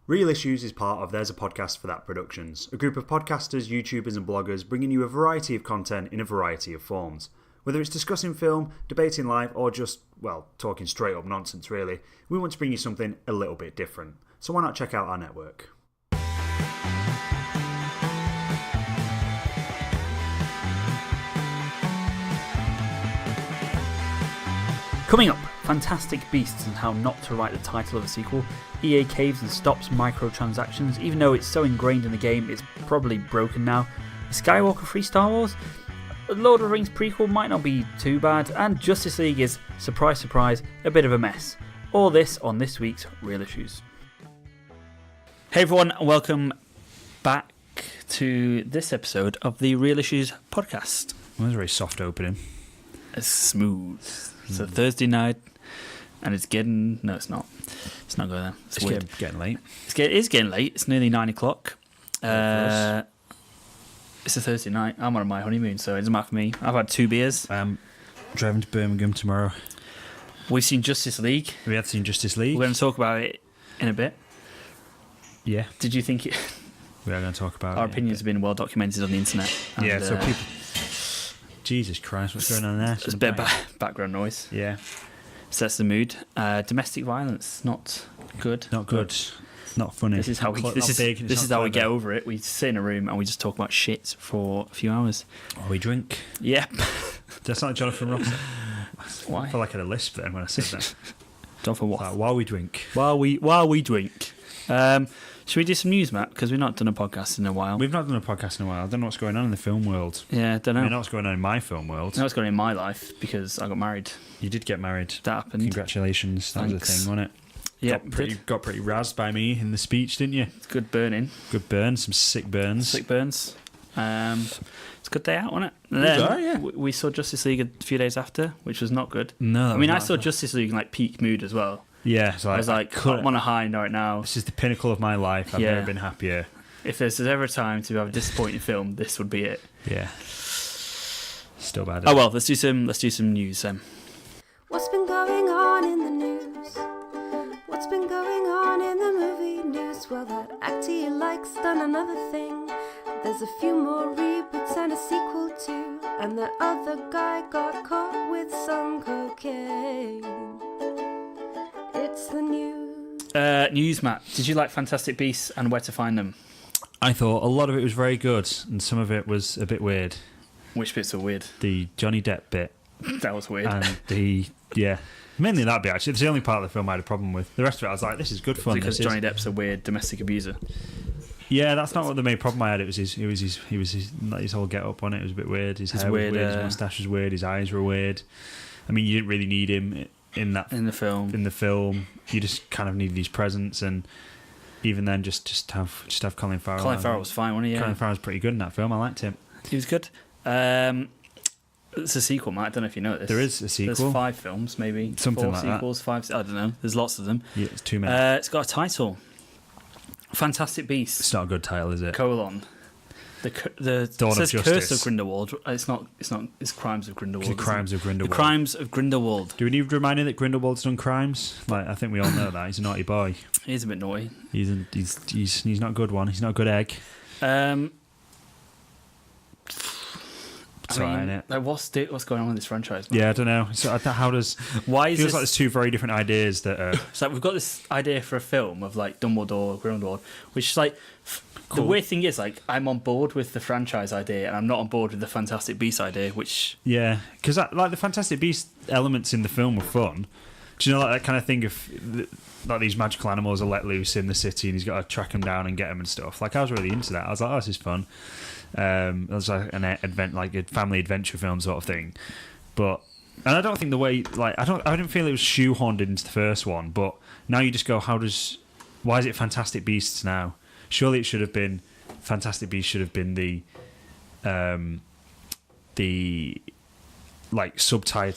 Real Issues is part of There's a Podcast for That Productions, a group of podcasters, YouTubers and bloggers bringing you a variety of content in a variety of forms. Whether it's discussing film, debating life, or just, well, talking straight up nonsense really, we want to bring you something a little bit different. So why not check out our network? Coming up, Fantastic Beasts and how not to write the title of a sequel. EA caves and stops microtransactions, even though it's so ingrained in the game it's probably broken now. Is Skywalker free Star Wars? A Lord of the Rings prequel might not be too bad, and Justice League is, surprise surprise, a bit of a mess. All this on this week's Real Issues. Hey everyone, welcome back to this episode of the Real Issues podcast. That was a very soft opening. It's smooth. It's a Thursday night, and it's getting... No, it's not. It's not going there. It's weird. Getting late. It is getting late. It's nearly 9 o'clock. It's a Thursday night. I'm on my honeymoon, so it doesn't matter for me. I've had 2 beers. Driving to Birmingham tomorrow. We've seen Justice League. We have seen Justice League. We're going to talk about it in a bit. Yeah. Did you think it... We are going to talk about Our opinions have been well documented on the internet. And, yeah, so people... Jesus Christ, what's going on there? There's a bit of background noise. Yeah. Sets the mood. Domestic violence, not good. Not good. Not funny. This is how we get over it. We sit in a room and we just talk about shit for a few hours. Or we drink. Yep. That's not Jonathan Ross. Why? I feel like I had a lisp then when I said that. Jonathan what? While we drink. While we drink. Should we do some news, Matt? Because we've not done a podcast in a while. We've not done a podcast in a while. I don't know what's going on in the film world. Yeah, I don't know. I know what's going on in my film world. I know what's going on in my life because I got married. You did get married. That happened. Congratulations. That was a thing, wasn't it? Yeah. Got pretty razzed by me in the speech, didn't you? It's good burning. Good burn. Some sick burns. Sick burns. It's a good day out, wasn't it? And then yeah. we saw Justice League a few days after, which was not good. No. I mean, I saw Justice League in like peak mood as well. Yeah, so I was like, I'm on a high right now. This is the pinnacle of my life. I've never been happier. If there's ever a time to have a disappointing film, this would be it. Yeah. Still bad. Oh well, let's do some news then. What's been going on in the news? What's been going on in the movie news? Well, that actor you like's done another thing. There's a few more reboots and a sequel too. And that other guy got caught with some cocaine. It's the news. News, Matt. Did you like Fantastic Beasts and Where to Find Them? I thought a lot of it was very good, and some of it was a bit weird. Which bits are weird? The Johnny Depp bit. That was weird. And mainly that bit actually. It's the only part of the film I had a problem with. The rest of it I was like, this is good fun. Because Johnny Depp's a weird domestic abuser. Yeah, that's not what the main problem I had. It was his whole get up on it. It was a bit weird. His hair was weird. His mustache was weird. His eyes were weird. I mean, you didn't really need him in the film. You just kind of needed his presence, and even then, just have Colin Farrell. Colin Farrell was fine, wasn't he? Yeah. Colin Farrell was pretty good in that film. I liked him. He was good. It's a sequel, Matt. I don't know if you know this. There is a sequel. There's 5 films, maybe. Something 4 like sequels, that. 5. I don't know. There's lots of them. Yeah, it's too many. It's got a title. Fantastic Beasts. It's not a good title, is it? The Dawn it says of Curse Justice. of Grindelwald. It's not. It's Crimes of Grindelwald. The Crimes of Grindelwald. The Crimes of Grindelwald. Do we need to remind him that Grindelwald's done crimes? Like, I think we all know that. He's a naughty boy. He's a bit naughty. He's not a good one. He's not a good egg. What's going on with this franchise, man? Yeah, I don't know. So how does... Why is feels this... like there's 2 very different ideas that are... It's like we've got this idea for a film of like Dumbledore, Grindelwald, which is like... Cool. The weird thing is, like, I'm on board with the franchise idea and I'm not on board with the Fantastic Beasts idea, which... Yeah, because like the Fantastic Beasts elements in the film were fun. Do you know, like that kind of thing of... Like these magical animals are let loose in the city and he's got to track them down and get them and stuff. Like, I was really into that. I was like, oh, this is fun. It was like like a family adventure film sort of thing. But... And I don't think the way... Like, I didn't feel it was shoehorned into the first one, but now you just go, why is it Fantastic Beasts now? Surely it should have been... Fantastic Beasts should have been the like subtitle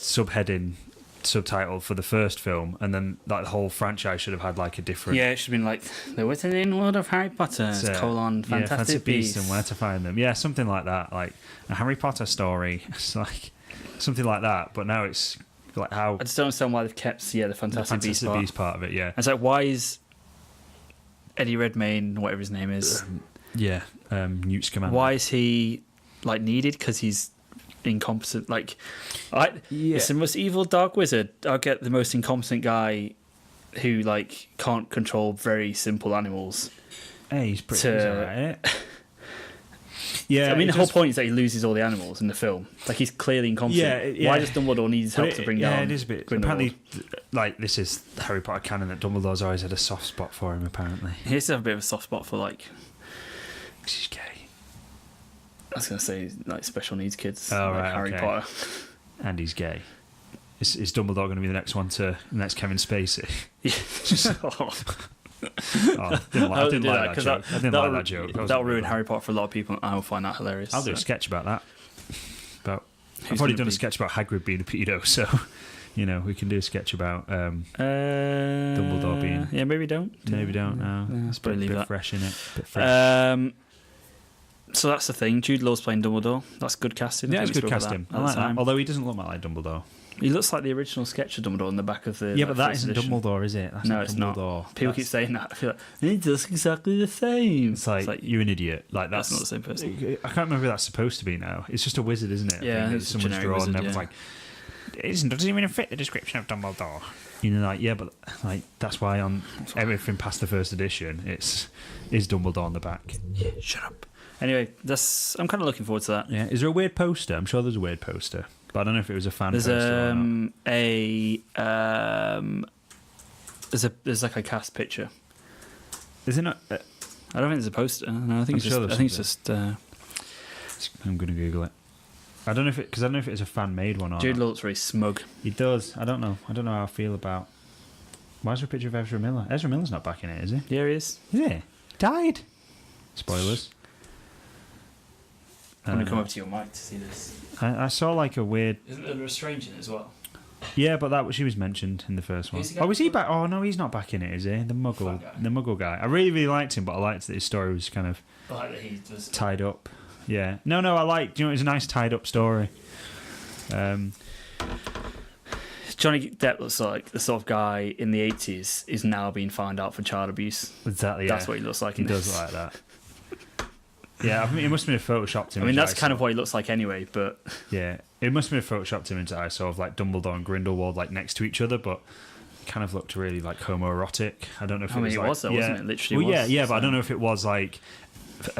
for the first film, and then like the whole franchise should have had like a different... Yeah, it should have been like the Wizarding World of Harry Potter, Fantastic Beasts and Where to Find Them. Yeah, something like that, like a Harry Potter story. It's like something like that, but now it's like how... I just don't understand why they've kept the Fantastic Beasts part of it, yeah. It's like, why is Eddie Redmayne, whatever his name is. Newt's commander. Why is he like needed? Because he's incompetent. Like, it's the most evil dark wizard. I'll get the most incompetent guy who like can't control very simple animals. Hey, he's pretty alright. I mean, the whole point is that he loses all the animals in the film. Like, he's clearly incompetent. Why does Dumbledore need his help to bring down? Yeah, it is a bit. Apparently, like, this is the Harry Potter canon that Dumbledore's always had a soft spot for him. Apparently, he used to have a bit of a soft spot for like. Because he's gay. I was going to say like special needs kids. Oh, like right, Harry okay. Potter. And he's gay. Is Dumbledore going to be the next one to the next Kevin Spacey? I didn't like that joke. I didn't like that joke. That'll ruin Harry Potter for a lot of people. I will find that hilarious. I'll do a sketch about that. I've already done a sketch about Hagrid being a pedo, so we can do a sketch about Dumbledore being. Yeah, maybe don't. Maybe don't. No, let's probably leave that. Fresh in it. Bit fresh. So that's the thing. Jude Law's playing Dumbledore. That's good casting. Yeah, it's good casting. I like that. Although he doesn't look like Dumbledore. He looks like the original sketch of Dumbledore in the back of the. Yeah, but that isn't Dumbledore, is it? That's no, not it's Dumbledore. not. People keep saying that. I feel like it looks exactly the same. It's like you're an idiot. Like that's not the same person. I can't remember who that's supposed to be now. It's just a wizard, isn't it? Yeah, it's someone's drawn. Wizard, and everyone's like, it doesn't even fit the description of Dumbledore. But like that's why on everything past the first edition, is Dumbledore on the back. Yeah, shut up. Anyway, I'm kind of looking forward to that. Yeah, is there a weird poster? I'm sure there's a weird poster, but I don't know if it was a fan poster or not. There's like a cast picture. Is it not? I don't think there's a poster. No, I think it's just. I'm going to Google it. I don't know if it is a fan made one or Jude not. looks very smug. He does. I don't know how I feel about. Why is there a picture of Ezra Miller? Ezra Miller's not back in it, is he? Yeah, he is. Is he? Died. Spoilers. I'm going to come up to your mic to see this. I saw like a weird. Isn't there a strange in it as well? Yeah, but she was mentioned in the first one. Oh, was he back? Oh no, he's not back in it, is he? The Muggle guy. I really, really liked him, but I liked that his story was kind of tied up. Yeah. No, I liked. It was a nice tied up story. Johnny Depp looks like the sort of guy in the 80s is now being found out for child abuse. Exactly. That's what he looks like. He does look like that. Yeah, I mean, it must have been a photoshopped image. I mean, that's kind of what he looks like anyway, but... Yeah, it must have been a photoshopped image that I saw of, like, Dumbledore and Grindelwald, like, next to each other, but it kind of looked really, like, homoerotic. I don't know if it was, it like... was, though, wasn't it? Literally was. Yeah, but I don't know if it was, like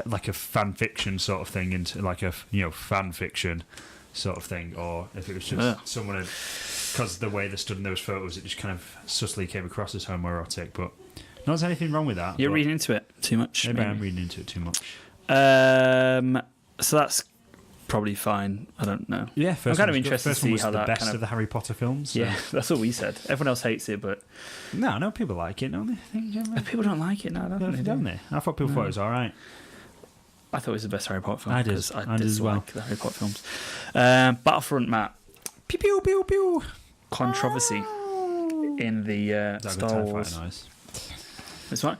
a fan fiction sort of thing, into like a, fan fiction sort of thing, or if it was just someone... Because the way they stood in those photos, it just kind of subtly came across as homoerotic, but... Not there's anything wrong with that. You're reading into it too much. Maybe I'm reading into it too much. So that's probably fine. I don't know. Yeah, I'm kind of interested to see how that best of the Harry Potter films. So. Yeah, that's what we said. Everyone else hates it, but no, people like it, don't they? People don't like it. No, don't they? I thought people thought it was all right. I thought it was the best Harry Potter film. I did as well. Like the Harry Potter films. Battlefront, Matt. Pew pew pew pew. Controversy in the Star Wars. Noise? This one.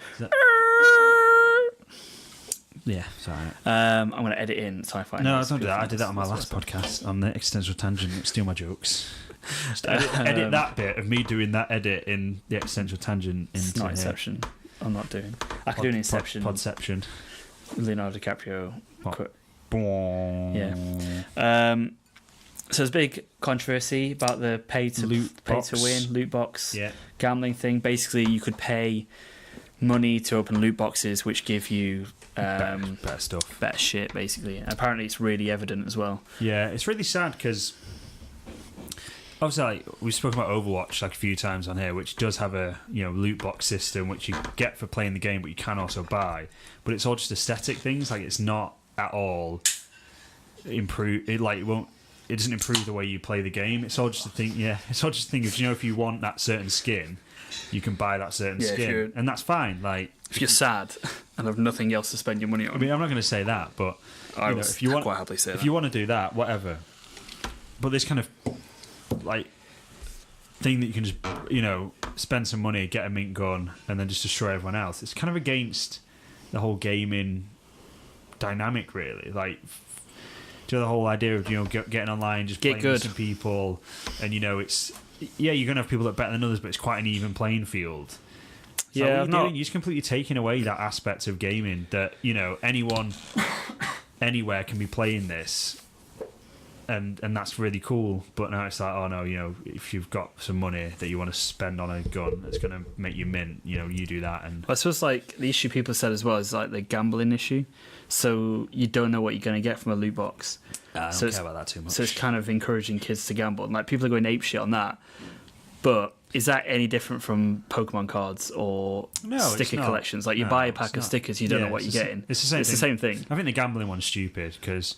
Yeah, sorry. I'm going to edit in sci-fi. No, don't do that. I did that on my last podcast on the Existential Tangent. Steal my jokes. Just edit that bit of me doing that edit in the Existential Tangent. It's not Inception. I'm not doing. I could do an Inception. Podception. Leonardo DiCaprio. Yeah. So there's big controversy about the pay to win loot box gambling thing. Basically, you could pay money to open loot boxes, which give you better stuff, better shit. Basically, and apparently it's really evident as well. Yeah, it's really sad because obviously, like, we've spoken about Overwatch like a few times on here, which does have a loot box system which you get for playing the game, but you can also buy. But it's all just aesthetic things. Like, it's not at all improve. It won't. It doesn't improve the way you play the game. It's all just a thing. Yeah, it's all just a thing of if you want that certain skin, you can buy that certain skin, and that's fine. Like, if you're sad and have nothing else to spend your money on. I mean, I'm not going to say that, but if you want, quite happily say if you want to do that, whatever. But this kind of like thing that you can just spend some money, get a mint gun, and then just destroy everyone else. It's kind of against the whole gaming dynamic, really. Like, the whole idea of getting online, just playing with some people, and it's you're gonna have people that are better than others, but it's quite an even playing field. It's like, what are you doing? You're just completely taking away that aspect of gaming that, you know, anyone, anywhere can be playing this. And that's really cool. But now it's like, oh no, you know, if you've got some money that you want to spend on a gun that's going to make you mint, you know, you do that. And I suppose like the issue people said as well is like the gambling issue. So you don't know what you're going to get from a loot box. I don't care about that too much. So it's kind of encouraging kids to gamble. And like people are going apeshit on that. But is that any different from Pokemon cards or sticker collections? Like you buy a pack of stickers, you don't know what you're getting. It's the same thing. I think the gambling one's stupid because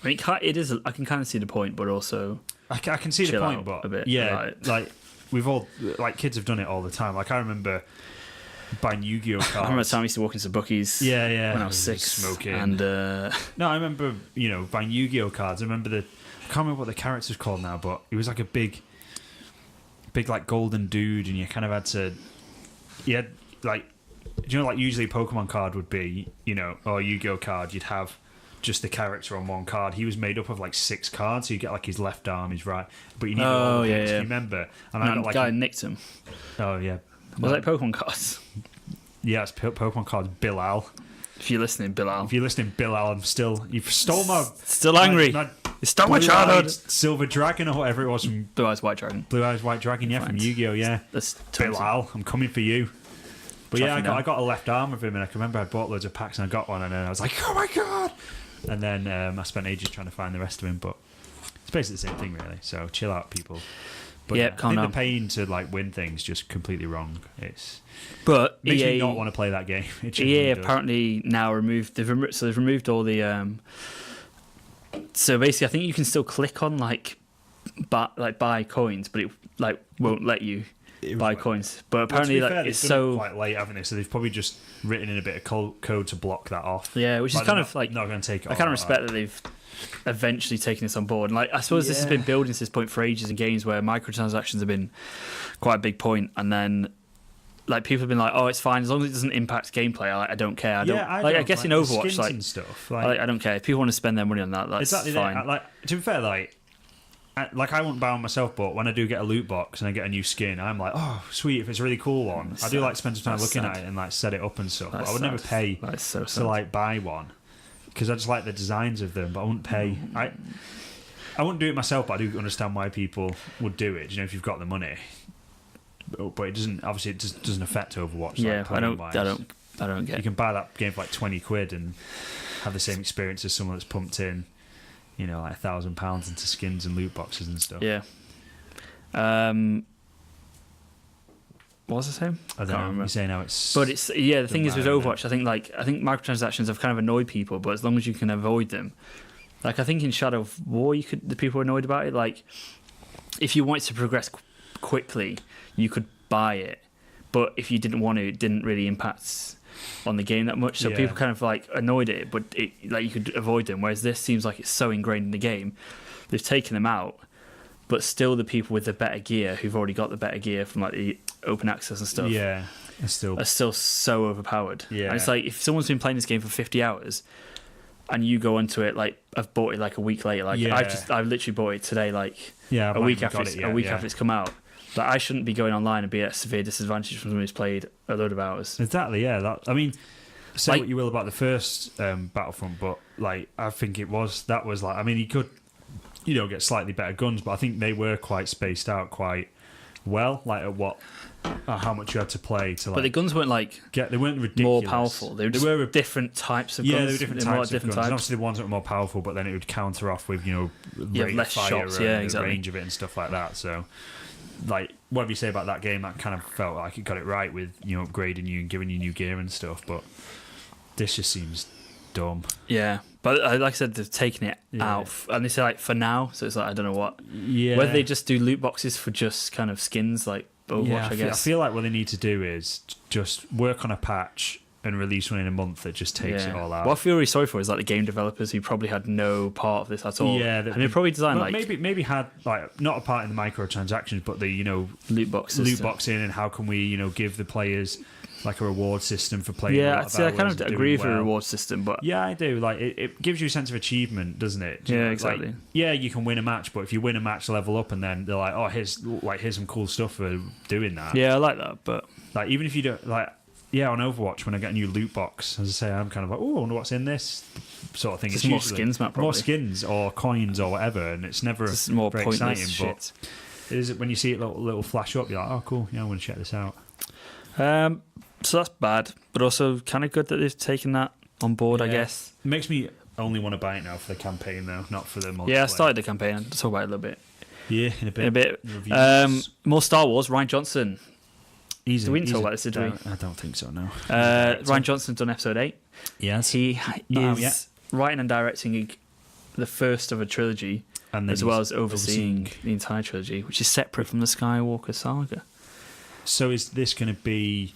I mean, it is. I can kind of see the point, but also I can see the point, but a bit. Yeah, like we've all kids have done it all the time. Like I remember buying Yu-Gi-Oh cards. I remember the time I used to walk into bookies. Yeah. When I was 6, smoking. And no, I remember buying Yu-Gi-Oh cards. I remember I can't remember what the character's called now, but it was like a big like golden dude, and you kind of had to. You had like, do you know, like usually a Pokemon card would be, or a Yu-Gi-Oh card, you'd have just the character on one card. He was made up of like 6 cards, so you get like his left arm, his right, but you need all the things. You remember? And I got like guy nicked him. Oh yeah, was it Pokemon cards? Yeah, it's Pokemon cards. Bilal. If you're listening, Bilal, you've stole my still angry. You stole my childhood. Silver Dragon or whatever it was from Blue Eyes White Dragon. Yeah, from Yu-Gi-Oh. Yeah, that's Bilal. I'm coming for you. But yeah, I got a left arm of him, and I can remember I bought loads of packs and I got one, and then I was like, oh my god! And then I spent ages trying to find the rest of him, but it's basically the same thing, really. So chill out, people. But yeah, I think the pain to like win things just completely wrong. But makes EA me not want to play that game. EA apparently now removed. They've removed all the. So basically, I think you can still click on buy coins, but it won't let you buy coins. But apparently, it's so quite late, haven't they? So they've probably just written in a bit of code to block that off. Yeah, which is kind of like not going to take it. I kind of respect that they've eventually taken this on board. And I suppose this has been building to this point for ages in games where microtransactions have been quite a big point, and then people have been like, "Oh, it's fine as long as it doesn't impact gameplay." I don't care. I guess in Overwatch, and stuff. I don't care if people want to spend their money on that. That's exactly fine. To be fair, I wouldn't buy one myself, but when I do get a loot box and I get a new skin, I'm like, oh, sweet, if it's a really cool one. I do spend some time looking at it and set it up and stuff. But I would never pay to buy one because I just like the designs of them, but I wouldn't pay. I wouldn't do it myself, but I do understand why people would do it. If you've got the money. But it doesn't. Obviously, it just doesn't affect Overwatch. Yeah, I don't get. You can buy that game for £20 and have the same experience as someone that's pumped in, £1,000 into skins and loot boxes and stuff. Yeah. What was I saying? I don't know. You're saying how it's. But it's the thing is with Overwatch, I think microtransactions have kind of annoyed people, but as long as you can avoid them, I think in Shadow of War, the people were annoyed about it. If you wanted to progress quickly, you could buy it, but if you didn't want to, it didn't really impact on the game that much. So people kind of annoyed it, but you could avoid them. Whereas this seems like it's so ingrained in the game, they've taken them out, but still the people with the better gear who've already got the better gear from the open access and stuff, are still so overpowered. Yeah, and it's if someone's been playing this game for 50 hours. And you go onto it I've bought it a week later. I literally bought it today. A week after it's come out. I shouldn't be going online and be at a severe disadvantage from someone who's played a load of hours. Exactly. Yeah. Say what you will about the first Battlefront, but I think you could get slightly better guns, but I think they were quite spaced out quite well. At how much you had to play to but the guns weren't they weren't ridiculous. More powerful. They were different types of guns. Yeah, they were different types of guns. And obviously the ones that were more powerful, but then it would counter off with rate less fire shots. And the range of it and stuff like that. So whatever you say about that game, that kind of felt like it got it right with upgrading you and giving you new gear and stuff. But this just seems dumb. Yeah. But like I said, they've taken it out, and they say for now. So it's I don't know what. Yeah. Whether they just do loot boxes for just kind of skins Overwatch, I guess. I feel like what they need to do is just work on a patch and release one in a month that just takes it all out. What I feel really sorry for is the game developers who probably had no part of this at all. Yeah, and they probably designed maybe had not a part in the microtransactions, but the loot boxing and how can we give the players a reward system for playing. Yeah, I kind of agree with the reward system, but yeah, I do. It gives you a sense of achievement, doesn't it? Exactly. You can win a match, but if you win a match, level up, and then they're here's some cool stuff for doing that. Yeah, I like that, but even if you don't on Overwatch, when I get a new loot box, as I say, I'm kind of like, oh, I wonder what's in this sort of thing. It's more skins, Matt, probably. More skins or coins or whatever, and it's never It's more very pointless exciting. shit. But it is when you see it little flash up, you're like, oh, cool, I want to check this out. So that's bad, but also kind of good that they've taken that on board, I guess. It makes me only want to buy it now for the campaign, though, not for the multiplayer. Yeah, I started the campaign. I'll talk about it a little bit. Yeah, in a bit. Reviews. More Star Wars. Ryan Johnson. Easy. We didn't talk about this, did we? I don't think so, no. Ryan Johnson's done episode 8. Yes. He is writing and directing the first of a trilogy, and as well as overseeing the entire trilogy, which is separate from the Skywalker saga. So is this going to be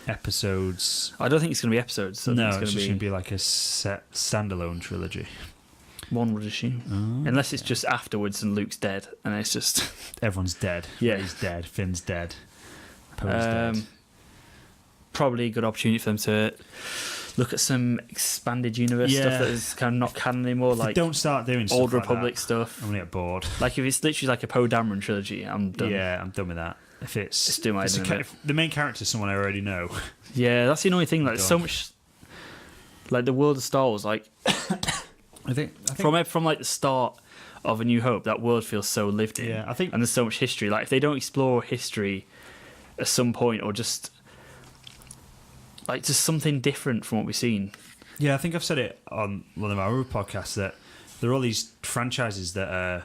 episodes? I don't think it's going to be episodes. No, it's just going to be like a set standalone trilogy. One would assume. Unless it's just afterwards and Luke's dead, and it's just... Everyone's dead. Yeah. Rey's dead. Finn's dead. Poe's dead. Probably a good opportunity for them to look at some expanded universe stuff that is kind of not canon anymore. If like they don't start doing stuff Old like Republic that, stuff. I'm going to get bored. Like if it's literally like a Poe Dameron trilogy, I'm done. Yeah, I'm done with that. If it's do my if head in a if the main character is someone I already know. Yeah, that's the annoying thing. Like, there's so much, like the world of Star Wars. Like, I think from like the start of A New Hope, that world feels so lived in. Yeah, I think, and there's so much history. Like, if they don't explore history at some point, or just something different from what we've seen. Yeah, I think I've said it on one of our other podcasts that there are all these franchises that are,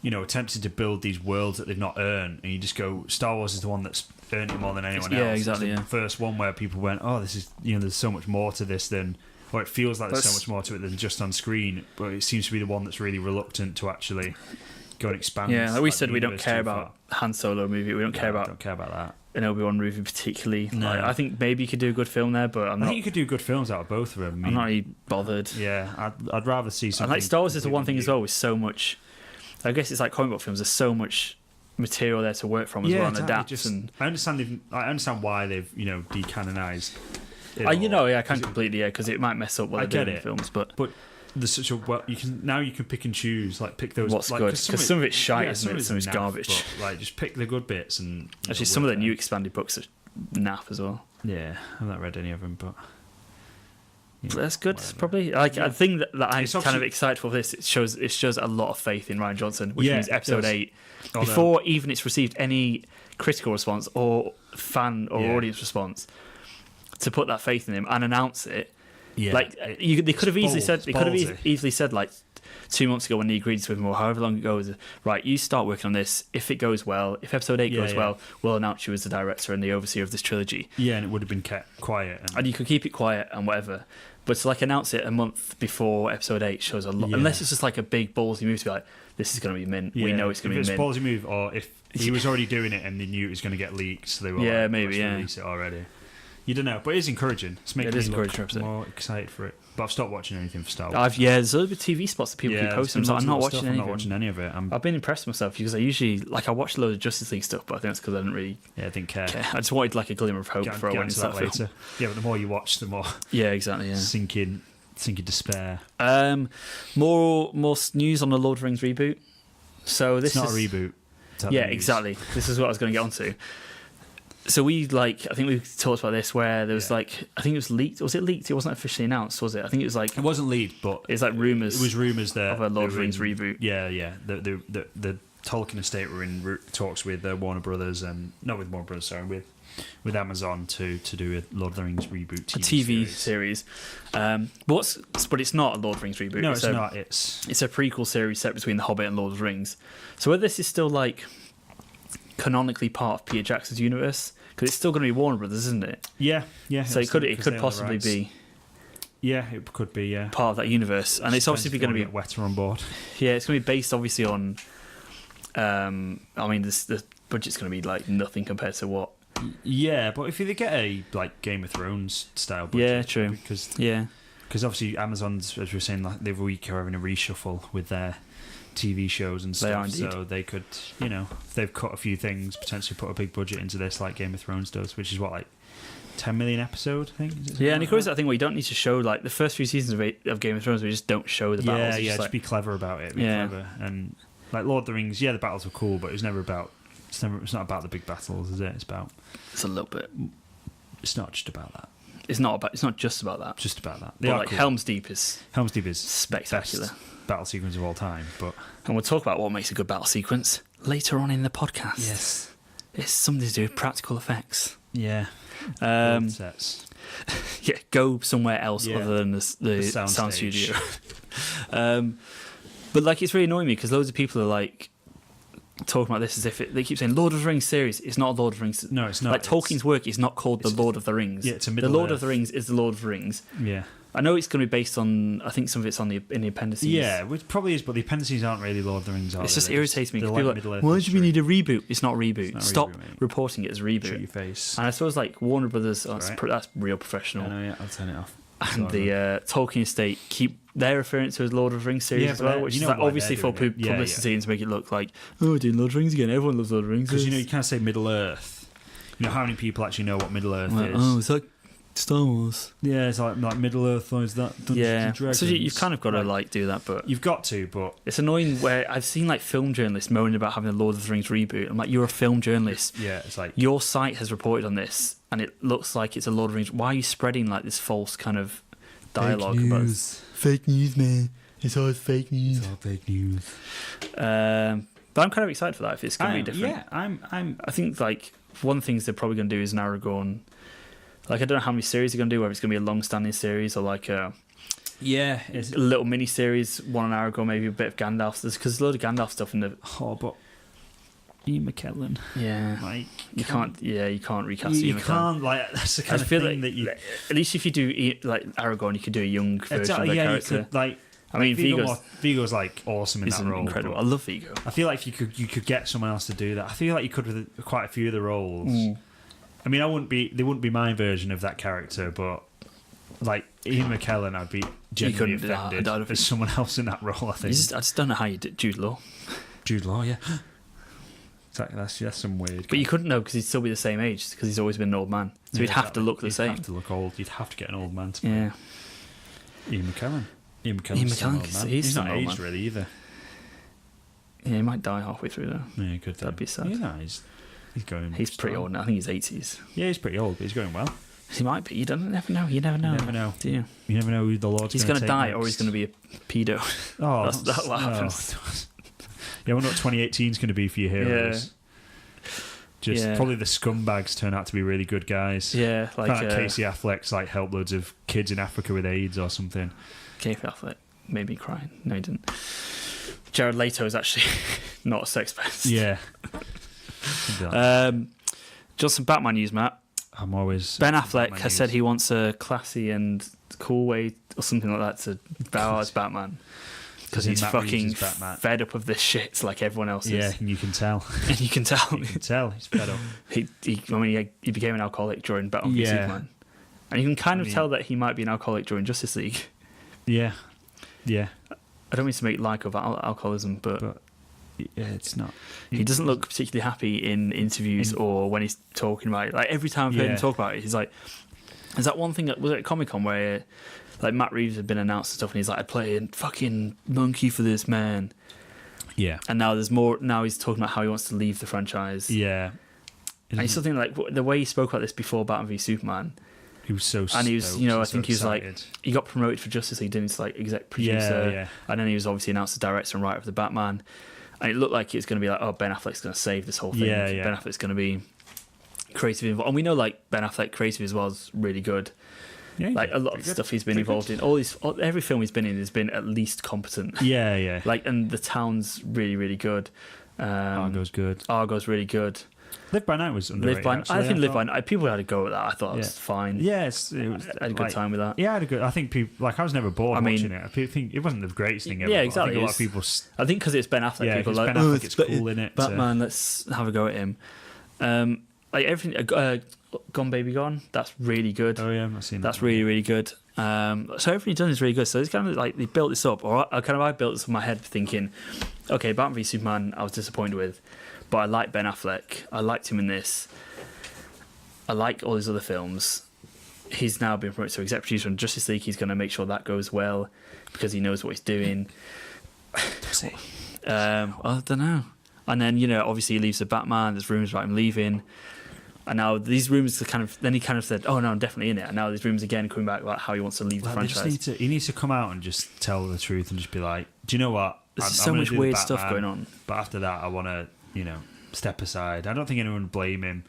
attempting to build these worlds that they've not earned, and you just go, Star Wars is the one that's earned it more than anyone else. Yeah, exactly. It's the first one where people went, oh, this is, there's so much more to this than, or it feels like there's so much more to it than just on screen, but it seems to be the one that's really reluctant to actually go and expand. Yeah, like we said, we don't care about Han Solo movie. We don't care about that. An Obi-Wan movie particularly. No. Like, I think maybe you could do a good film there, but I think you could do good films out of both of them. I'm not really bothered. Yeah, I'd rather see something. And like Star Wars is the one thing as well with so much. I guess it's like comic book films. There's so much material there to work from as well and adapt. I understand why they've decanonized. I can completely because it might mess up what they're doing in films, but there's such a you can pick and choose, like pick those what's good, because some of it's shite, isn't it? Some of it's garbage. But, like, just pick the good bits and actually some of the new expanded books are naff as well. Yeah, I've not read any of them, but that's good. Whatever. Probably I think that I'm kind of excited for this. It shows a lot of faith in Ryan Johnson, which means episode 8 before even it's received any critical response or fan or audience response, to put that faith in him and announce it. Yeah, like they could have easily said. They could have easily said like 2 months ago when he agreed with him, or however long ago, right, you start working on this. If it goes well, if episode 8 goes well, we'll announce you as the director and the overseer of this trilogy. Yeah, and it would have been kept quiet. And you could keep it quiet and whatever. But to like announce it a month before episode 8 shows a lot. Yeah. Unless it's just like a big ballsy move to be like, this is going to be mint. Yeah. We know it's going to be mint. If it's a ballsy move, or if he was already doing it and they knew it was going to get leaked, so they were release it already. You don't know, but it is encouraging. It's making me look more excited for it. But I've stopped watching anything for Star Wars. There's other TV spots that people keep posting. I'm not watching anything. I'm not watching any of it. I've been impressed with myself because I usually I watched a load of Justice League stuff, but I think that's because I didn't really. Yeah, I didn't care. I just wanted like a glimmer of hope before I went into that later. film. Yeah, but the more you watch, the more. Yeah, exactly. Yeah. Sinking despair. More news on the Lord of the Rings reboot. So this is not a reboot. Yeah, exactly. This is what I was going to get onto. So I think we talked about this where there was I think it was leaked. Was it leaked? It wasn't officially announced, was it? I think it was like... It wasn't leaked, but... It's like rumours. It was rumours that... Of a Lord of the Rings reboot. Yeah. The Tolkien estate were in talks with Warner Brothers, and... Not with Warner Brothers, sorry, with Amazon to do a Lord of the Rings reboot TV series. But it's not a Lord of the Rings reboot. No, it's not. It's a prequel series set between The Hobbit and Lord of the Rings. So whether this is still like... canonically part of Peter Jackson's universe, because it's still going to be Warner Brothers, isn't it? Yeah. So it could possibly be. Yeah, it could be. Yeah, part of that universe, and it's obviously going to be Wetter on board. Yeah, it's going to be based obviously on. The budget's going to be like nothing compared to what. Yeah, but if they get a like Game of Thrones style budget, yeah, true. Because obviously Amazon's, as we were saying, like the week are having a reshuffle with their TV shows and stuff, so they could, if they've cut a few things, potentially put a big budget into this like Game of Thrones does, which is what, like 10 million episode, I think. Yeah, and of course that thing where you don't need to show like the first few seasons of Game of Thrones, we just don't show the battles. Just be clever about it. Clever. And like Lord of the Rings, the battles were cool, but it's not about the big battles, is it? It's a little bit. it's not just about that. It's not just about that. Just about that. But like cool. Helm's Deep is spectacular. Best battle sequence of all time. And we'll talk about what makes a good battle sequence later on in the podcast. Yes. It's something to do with practical effects. Yeah. Sets. Yeah, go somewhere else other than the sound studio. But like, it's really annoying me because loads of people are like talking about this as if they keep saying Lord of the Rings series. It's not a Lord of the Rings. No, it's not. Like Tolkien's work is not called the Lord of the Rings. Yeah, it's a The Lord of the Rings is the Lord of the Rings. Yeah. I know it's going to be based on. I think some of it's in the appendices. Yeah, which probably is, but the appendices aren't really Lord of the Rings. It's just irritates me because people are like, why do we need a reboot? It's not a reboot. Stop reporting it as a reboot. Shut your face. And I suppose like Warner Brothers, that's real professional. I know, yeah, I'll turn it off. And the Tolkien estate they're referring to as Lord of the Rings series as well, which is like obviously for publicity and to make it look like, oh, we're doing Lord of the Rings again. Everyone loves Lord of the Rings. Because you can't say Middle Earth. You know how many people actually know what Middle Earth is? Oh, it's like Star Wars. Yeah, it's like Middle Earth, or is that Dungeons and Dragons? So you've kind of got to like do that, but you've got to. But it's annoying where I've seen like film journalists moaning about having a Lord of the Rings reboot. I'm like, you're a film journalist. Yeah, it's like your site has reported on this, and it looks like it's a Lord of the Rings. Why are you spreading like this false kind of dialogue about fake news, man? It's all fake news. It's all fake news. But I'm kind of excited for that if it's going to be different. Yeah, I think like one of the things they're probably going to do is an Aragorn. Like, I don't know how many series they're going to do, whether it's going to be a long-standing series or like a little mini-series, one on Aragorn, maybe a bit of Gandalf. Because there's a load of Gandalf stuff in the... Oh, but Ian McKellen. Yeah. Like, you can't recast Ian McKellen. You can't, like, that's the kind of thing like, that you... At least if you do, like, Aragorn, you could do a young version of the character. You could, like... I mean, Vigo's like awesome in that role. Incredible. I love Vigo. I feel like you could get someone else to do that. I feel like you could with quite a few of the roles. I mean, they wouldn't be my version of that character, but like Ian McKellen, I'd be genuinely offended if there's someone else in that role. I think. I just don't know how you did Jude Law. Jude Law, yeah. Exactly, that's some weird. But you couldn't know because he'd still be the same age because he's always been an old man. So he'd have to look the same. He'd have to look old. You'd have to get an old man to play. Yeah. Ian McKellen, he's not aged really either. Yeah, he might die halfway through though. Yeah, good. That'd be sad. Yeah, he's going. He's pretty old now. I think he's 80s. Yeah, he's pretty old, but he's going well. He might be. You never know. You never know. Do you? You never know who the Lord's going to die, or he's going to be a pedo. Oh, that's what happens. Yeah, I wonder what 2018 is going to be for your heroes. Yeah. Probably the scumbags turn out to be really good guys. Yeah, like Casey Affleck's like helped loads of kids in Africa with AIDS or something. Casey Affleck made me cry. No, he didn't. Jared Leto is actually not a sex pest. Yeah. Just some Batman news, Matt. I'm always... Ben Affleck has said he wants a classy and cool way or something like that to bow as Batman. Because he's fucking fed up of this shit like everyone else is. Yeah, and you can tell. You can tell. He's fed up. He became an alcoholic during Batman v Superman. And you can kind of tell that he might be an alcoholic during Justice League. Yeah. Yeah. I don't mean to make light of alcoholism, but yeah, it's not. He doesn't look particularly happy in interviews or when he's talking about it. Like every time I've heard him talk about it, he's like, is that one thing that was at Comic-Con where like Matt Reeves had been announced and stuff and he's like, I'd play a fucking monkey for this man. Yeah. And now there's more, now he's talking about how he wants to leave the franchise. Yeah. And he's something like the way he spoke about this before Batman v Superman. He was so and he was, I think he was excited. Like, he got promoted for Justice League, didn't he? To like exec producer. Yeah. And then he was obviously announced as director and writer of the Batman. And it looked like it was going to be like, oh, Ben Affleck's going to save this whole thing. Yeah. Ben Affleck's going to be creative involved. And we know like Ben Affleck creative as well is really good. Yeah, like a lot of stuff he's been involved in. Every film he's been in has been at least competent. Yeah. Like, and The Town's really, really good. Argo's good. Argo's really good. Live by Night was underrated. I think Live by Night. People had a go at that. I thought it was fine. Yeah, I had a good time with that. Yeah, I had a good. I think people I was never bored watching it. I think it wasn't the greatest thing ever. Yeah, exactly. I think a lot of people. I think because it's Ben Affleck, people are like, Ben Affleck, it's cool in it. Batman, let's have a go at him. Like everything, Gone Baby Gone. That's really good. Oh yeah, I've seen that. That's really, really good. So everything he's done is really good. So it's kind of like they built this up, or I built this in my head thinking, okay, Batman v Superman, I was disappointed with. But I like Ben Affleck. I liked him in this. I like all his other films. He's now been promoted to exec producer on Justice League. He's going to make sure that goes well because he knows what he's doing. Does he? I don't know. And then, obviously he leaves the Batman. There's rumours about him leaving. And now these rumours are kind of. Then he kind of said, "Oh no, I'm definitely in it." And now these rumours again coming back about how he wants to leave the franchise. He needs to come out and just tell the truth and just be like, "Do you know what? There's so much weird stuff going on." But after that, I want to, step aside. I don't think anyone would blame him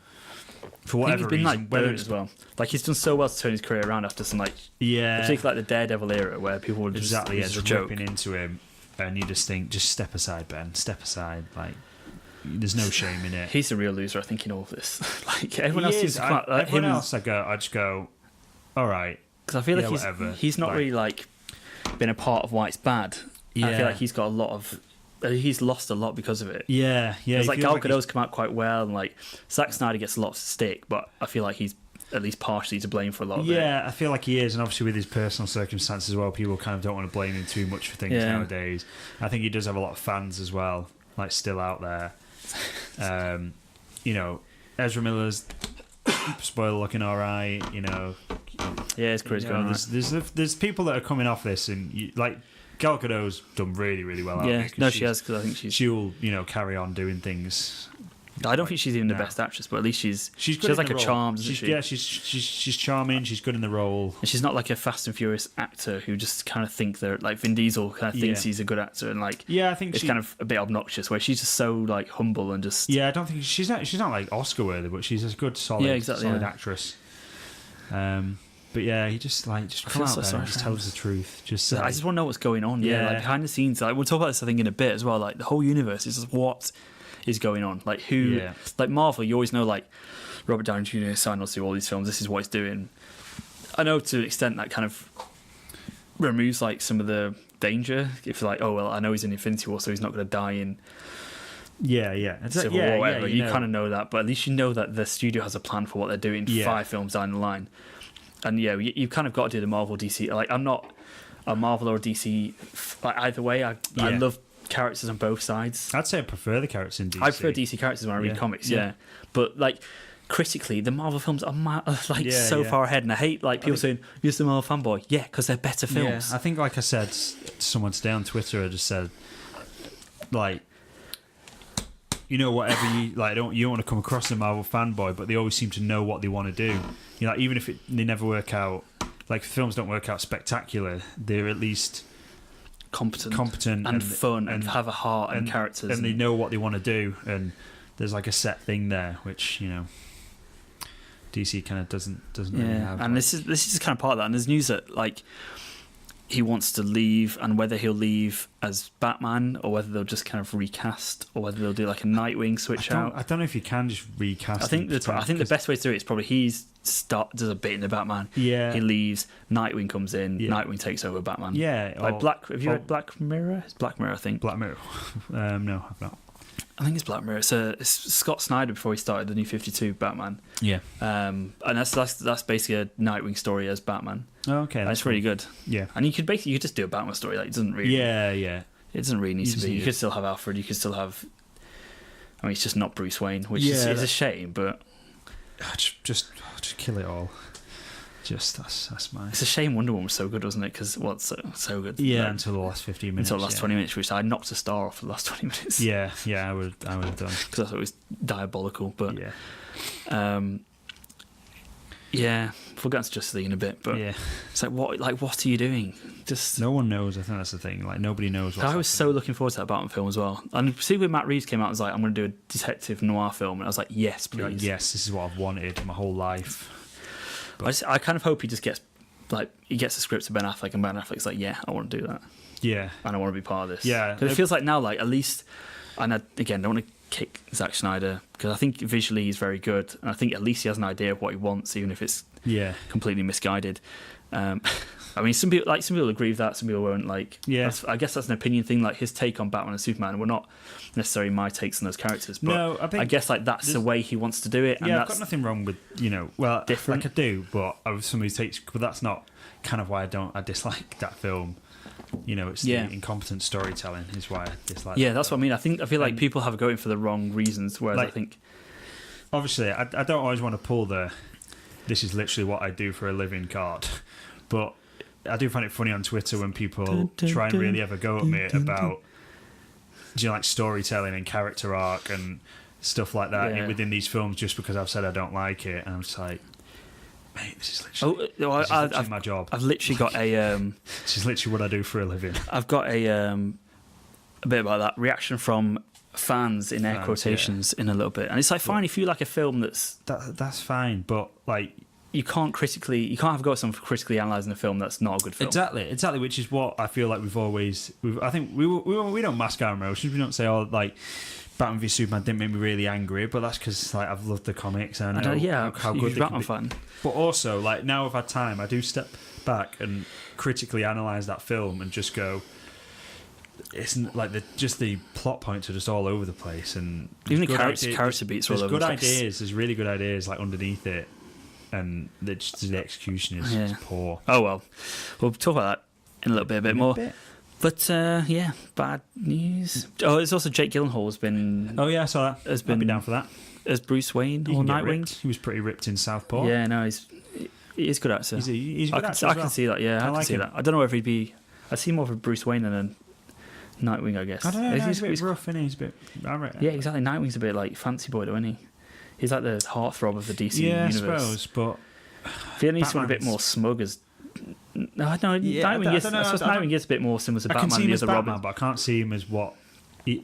for whatever reason. Like burnt as well. Like he's done so well to turn his career around after some particularly like the Daredevil era where people would just ripping into him, and you just think, just step aside, Ben. Step aside. Like there's no shame in it. He's the real loser, I think, in all of this. Like everyone else seems to come out. Everyone else, I just go, all right. Because I feel like he's not really like been a part of why it's bad. Yeah. I feel like he's got a lot of. He's lost a lot because of it. Yeah. It's like Gal Gadot's come out quite well, and like Zack Snyder gets a lot of stick, but I feel like he's at least partially to blame for a lot of it. Yeah, I feel like he is, and obviously with his personal circumstances as well, people kind of don't want to blame him too much for things nowadays. I think he does have a lot of fans as well, like still out there. Ezra Miller's spoiler looking all right. Yeah, his career's going. There's people that are coming off this, and like Gal Gadot's done really, really well. Yeah, no, she has, because I think she'll carry on doing things. I don't think she's even the best actress, but at least she has like a charm, doesn't she? Yeah, she's charming. She's good in the role, and she's not like a Fast and Furious actor who just kind of think they're like Vin Diesel kind of thinks he's a good actor, and like I think it's kind of a bit obnoxious. Where she's just so like humble and just I don't think she's not like Oscar worthy, but she's a good solid actress. But yeah, he just come out there and just tell us the truth. I just want to know what's going on. Yeah, like behind the scenes. Like we'll talk about this, I think, in a bit as well. Like the whole universe is just what is going on. Like who, like Marvel, you always know like Robert Downey Jr. signed on to do all these films. This is what he's doing. I know to an extent that kind of removes like some of the danger. If you're like, oh well, I know he's in Infinity War, so he's not going to die in. Civil War, whatever. You kind of know that, but at least you know that the studio has a plan for what they're doing 5 films down the line. And you've kind of got to do the Marvel DC. Like I'm not a Marvel or a DC. Like either way, I love characters on both sides. I'd say I prefer the characters in DC. I prefer DC characters when I read comics. Yeah, but like critically, the Marvel films are so far ahead, and I hate like people saying you're the Marvel fanboy. Yeah, because they're better films. Yeah, I think like I said to someone today on Twitter, I just said like. Whatever you like, you don't want to come across as a Marvel fanboy, but they always seem to know what they want to do. Like even if they never work out, like if films don't work out spectacular, they're at least competent and fun and have a heart and characters, and they know what they want to do. And there's like a set thing there, which DC kind of doesn't really have. And this is kind of part of that. And there's news that like he wants to leave, and whether he'll leave as Batman or whether they'll just kind of recast, or whether they'll do like a Nightwing switch out. I don't know if you can just recast. I think the best way to do it is probably does a bit in the Batman. Yeah, he leaves. Nightwing comes in. Yeah. Nightwing takes over Batman. Yeah, like have you read Black Mirror? It's Black Mirror, I think. Black Mirror. No, I've not. I think it's Black Mirror. It's Scott Snyder before he started the New 52 Batman. Yeah. And that's basically a Nightwing story as Batman. Oh, okay. That's really good. Yeah. And you could just do a Batman story. Like it doesn't really. Yeah. It doesn't really need to be. You could still have Alfred. You could still have. I mean, it's just not Bruce Wayne, which is a shame. But just kill it all. That's my. It's a shame Wonder Woman was so good, wasn't it? Because so good. Yeah, until the last 15 minutes. Until the last 20 minutes, which I knocked a star off for the last 20 minutes. Yeah, I would have done. Because I thought it was diabolical, but we'll get into Justice League in a bit. But it's like what are you doing? Just no one knows. I think that's the thing. Like nobody knows. I was so looking forward to that Batman film as well. And see when Matt Reeves came out, and was like, I'm going to do a detective noir film, and I was like, yes, please. Like, yes, this is what I've wanted my whole life. I kind of hope he just gets the script to Ben Affleck, and Ben Affleck's like, yeah, I want to do that. Yeah, and I want to be part of this. Yeah, because it feels like now, like at least, and again, don't want to kick Zack Snyder because I think visually he's very good, and I think at least he has an idea of what he wants, even if it's completely misguided. I mean, some people agree with that, some people won't. Like, I guess that's an opinion thing. Like his take on Batman and Superman were not necessarily my takes on those characters, but no, I guess like that's the way he wants to do it. And I've got nothing wrong with different. Like I do, but somebody takes, but that's not kind of why I dislike that film. It's the incompetent storytelling is why I dislike. Yeah, that's what I mean. I feel like people have a go in for the wrong reasons, whereas I think obviously I don't always want to pull the "this is literally what I do for a living" card, but I do find it funny on Twitter when people try and really have a go at me about like storytelling and character arc and stuff like that Yeah. within these films just because I've said I don't like it, and I'm just like, mate, this is literally, I've my job. I've literally got a This is literally what I do for a living. I've got a bit about that reaction from fans in air Fans, quotations in a little bit, and it's like fine if you like a film That's fine, but like you can't have a go at someone for critically analysing a film that's not a good film. exactly, which is what I feel like I think we don't mask our emotions. We don't say, oh, like Batman v Superman didn't make me really angry, but that's because like I've loved the comics and I know how good they can be. Fan. But also, like now I've had time, I do step back and critically analyse that film and just go, it's like the plot points are just all over the place, and even the character beats are all over the place. There's really good ideas like underneath it, and the execution is poor. Oh well, we'll talk about that in a little bit more. But bad news. Oh, it's also Jake Gyllenhaal has been. Oh yeah, I saw that. I'd be down for that as Bruce Wayne or Nightwing. He was pretty ripped in Southpaw. Yeah, no, he's good actor. He's a good actor. I can see that. Yeah, I can see that. I don't know if he'd be. I see more of a Bruce Wayne than a Nightwing, I guess. I don't know. He's a bit rough, isn't he? He's a bit. Yeah, exactly. Nightwing's a bit like fancy boy, isn't he? He's like the heartthrob of the DC universe. Yeah, I suppose, but I feel he needs someone a bit more smug as. Nightwing is. I suppose Nightwing is a bit more similar to Batman than the other Robin. But I can't see him as what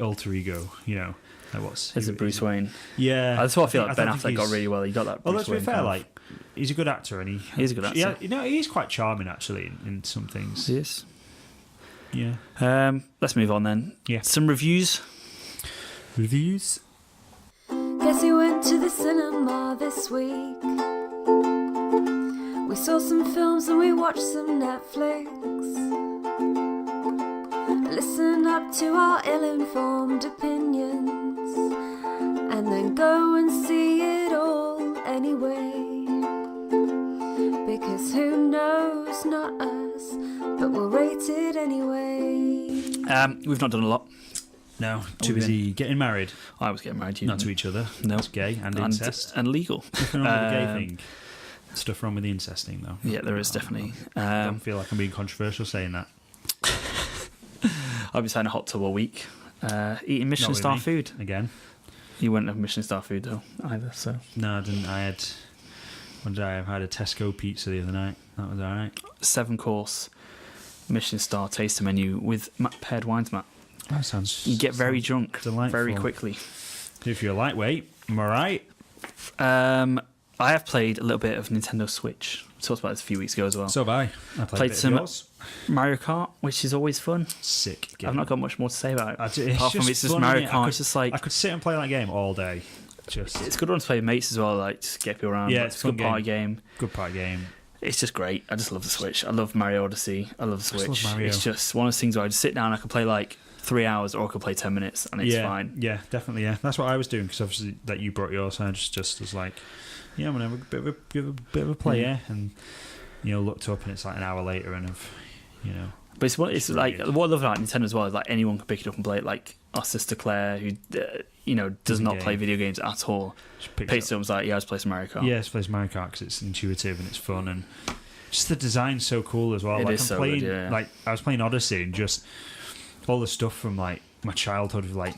alter ego. You know, like what's as a Bruce Wayne. Yeah, that's what I feel like Ben Affleck got really well. He got that. Although to be fair, like he's a good actor, and he's a good actor. Yeah, you know, he's quite charming actually in some things. He is. Yeah. Let's move on then. Yeah. Some reviews. Guess we went to the cinema this week. We saw some films and we watched some Netflix. Listen up to our ill-informed opinions and then go and see it all anyway. Because who knows, not us, but we'll rate it anyway. We've not done a lot. No, too busy getting married. I was getting married. Not to each other. No. That's gay and incest. And legal. Nothing wrong with the gay thing. Stuff wrong with the incest thing, though. Yeah, there is definitely. I don't feel like I'm being controversial saying that. I've been saying a hot tub a week. Eating Michelin star food. Again. You wouldn't have Michelin star food, though, either, so... No, I didn't. I had... What did I have? I had a Tesco pizza the other night. That was all right. 7-course Michelin star taster menu with paired wines, Matt. That sounds... You get very drunk delightful. very quickly. If you're lightweight, am I right? I have played a little bit of Nintendo Switch. We talked about this a few weeks ago as well. So have I. Played some Mario Kart, which is always fun. Sick game. I've not got much more to say about it. Apart from it's just Mario Kart. It's just like... I could sit and play that game all day. It's a good one to play with mates as well, like just get people around. Yeah, it's a good party game. Good party game. It's just great. I just love the Switch. I love Mario Odyssey. I love the Switch. Love Mario. It's just one of those things where I just sit down, I could play like 3 hours or I could play 10 minutes and it's fine. Yeah, definitely, yeah. That's what I was doing because obviously that you brought yours, and I just was like, yeah, I'm going to have a bit of a play, yeah. And, looked up and it's like an hour later and But it's like, what I love about Nintendo as well is like anyone can pick it up and play it. Like our sister Claire, who, does not play video games at all, picks it up and was like, yeah, let's play some Mario Kart. Yeah, let's play some Mario Kart because it's intuitive and it's fun and just the design's so cool as well. It like is so good, yeah. Like I was playing Odyssey and just all the stuff from like my childhood of like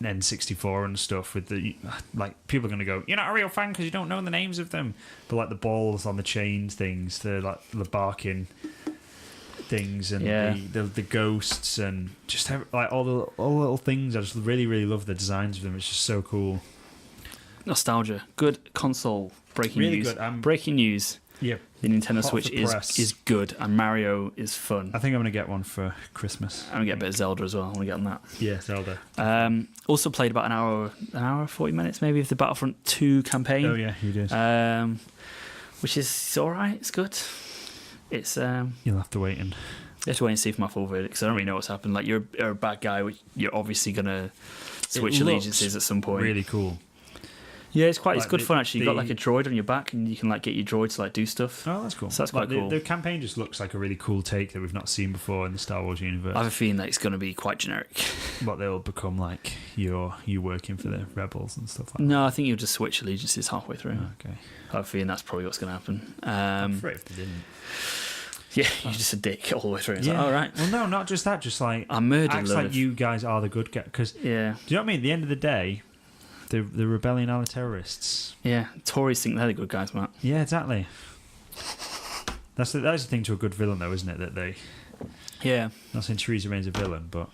N64 and stuff with the like people are going to go, you're not a real fan because you don't know the names of them, but like the balls on the chains things, the barking things and the ghosts and just like all the little things. I just really, really love the designs of them. It's just so cool. Nostalgia. Good console. Breaking news. Breaking news. Yeah. The Nintendo Switch is good and Mario is fun. I think I'm going to get one for Christmas. I'm going to get a bit of Zelda as well. I want to get on that. Yeah, Zelda. Also played about an hour 40 minutes maybe of the Battlefront 2 campaign. Oh yeah, you did. Which is alright. It's good. It's you'll have to wait and see for my full verdict because I don't really know what's happened. Like you're a bad guy, which you're obviously gonna switch allegiances at some point. Really cool. Yeah, it's good fun actually. You've got like a droid on your back and you can like get your droid to like do stuff. Oh, that's cool. So that's quite cool. The campaign just looks like a really cool take that we've not seen before in the Star Wars universe. I have a feeling that it's going to be quite generic. But they'll become like you working for the rebels and stuff like that. No, I think you'll just switch allegiances halfway through. Okay. I have a feeling that's probably what's going to happen. I'm afraid if they didn't. Yeah, you're just a dick all the way through. It's yeah. like, all right. Well, no, not just that. Just like I murdered. Acts like you guys are the good guys. Because yeah, do you know what I mean? At the end of the day, The rebellion are the terrorists. Yeah, Tories think they're the good guys, Matt. Yeah, exactly. That's the thing to a good villain, though, isn't it? That they. Yeah. Not saying Theresa May's a villain, but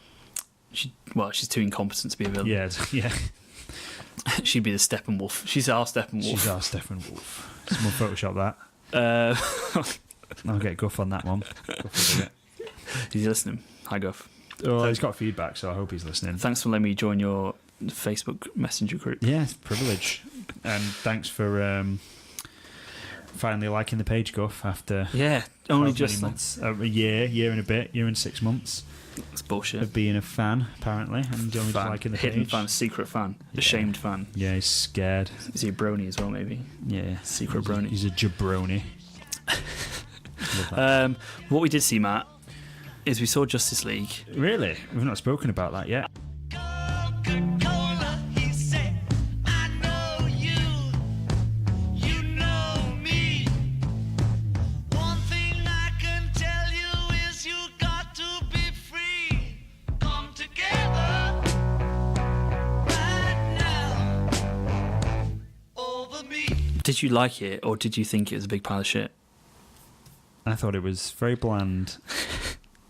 she's too incompetent to be a villain. Yeah. She'd be the Steppenwolf. She's our Steppenwolf. She's our Steppenwolf. Someone Photoshop that. I'll get Guff on that one. Guff will do it. He's listening. Hi, Guff. Oh, he's got feedback, so I hope he's listening. Thanks for letting me join your Facebook Messenger group. Yeah, it's a privilege. And thanks for finally liking the page, Guff, after only just months. A year and a bit, year and 6 months. That's bullshit. Of being a fan, apparently, and only just liking the hidden page. fan, secret fan, ashamed fan. Yeah, he's scared. Is he a brony as well, maybe? Yeah, secret brony. He's a jabroni. What we did see, Matt, is we saw Justice League. Really? We've not spoken about that yet. Did you like it, or did you think it was a big pile of shit? I thought it was very bland.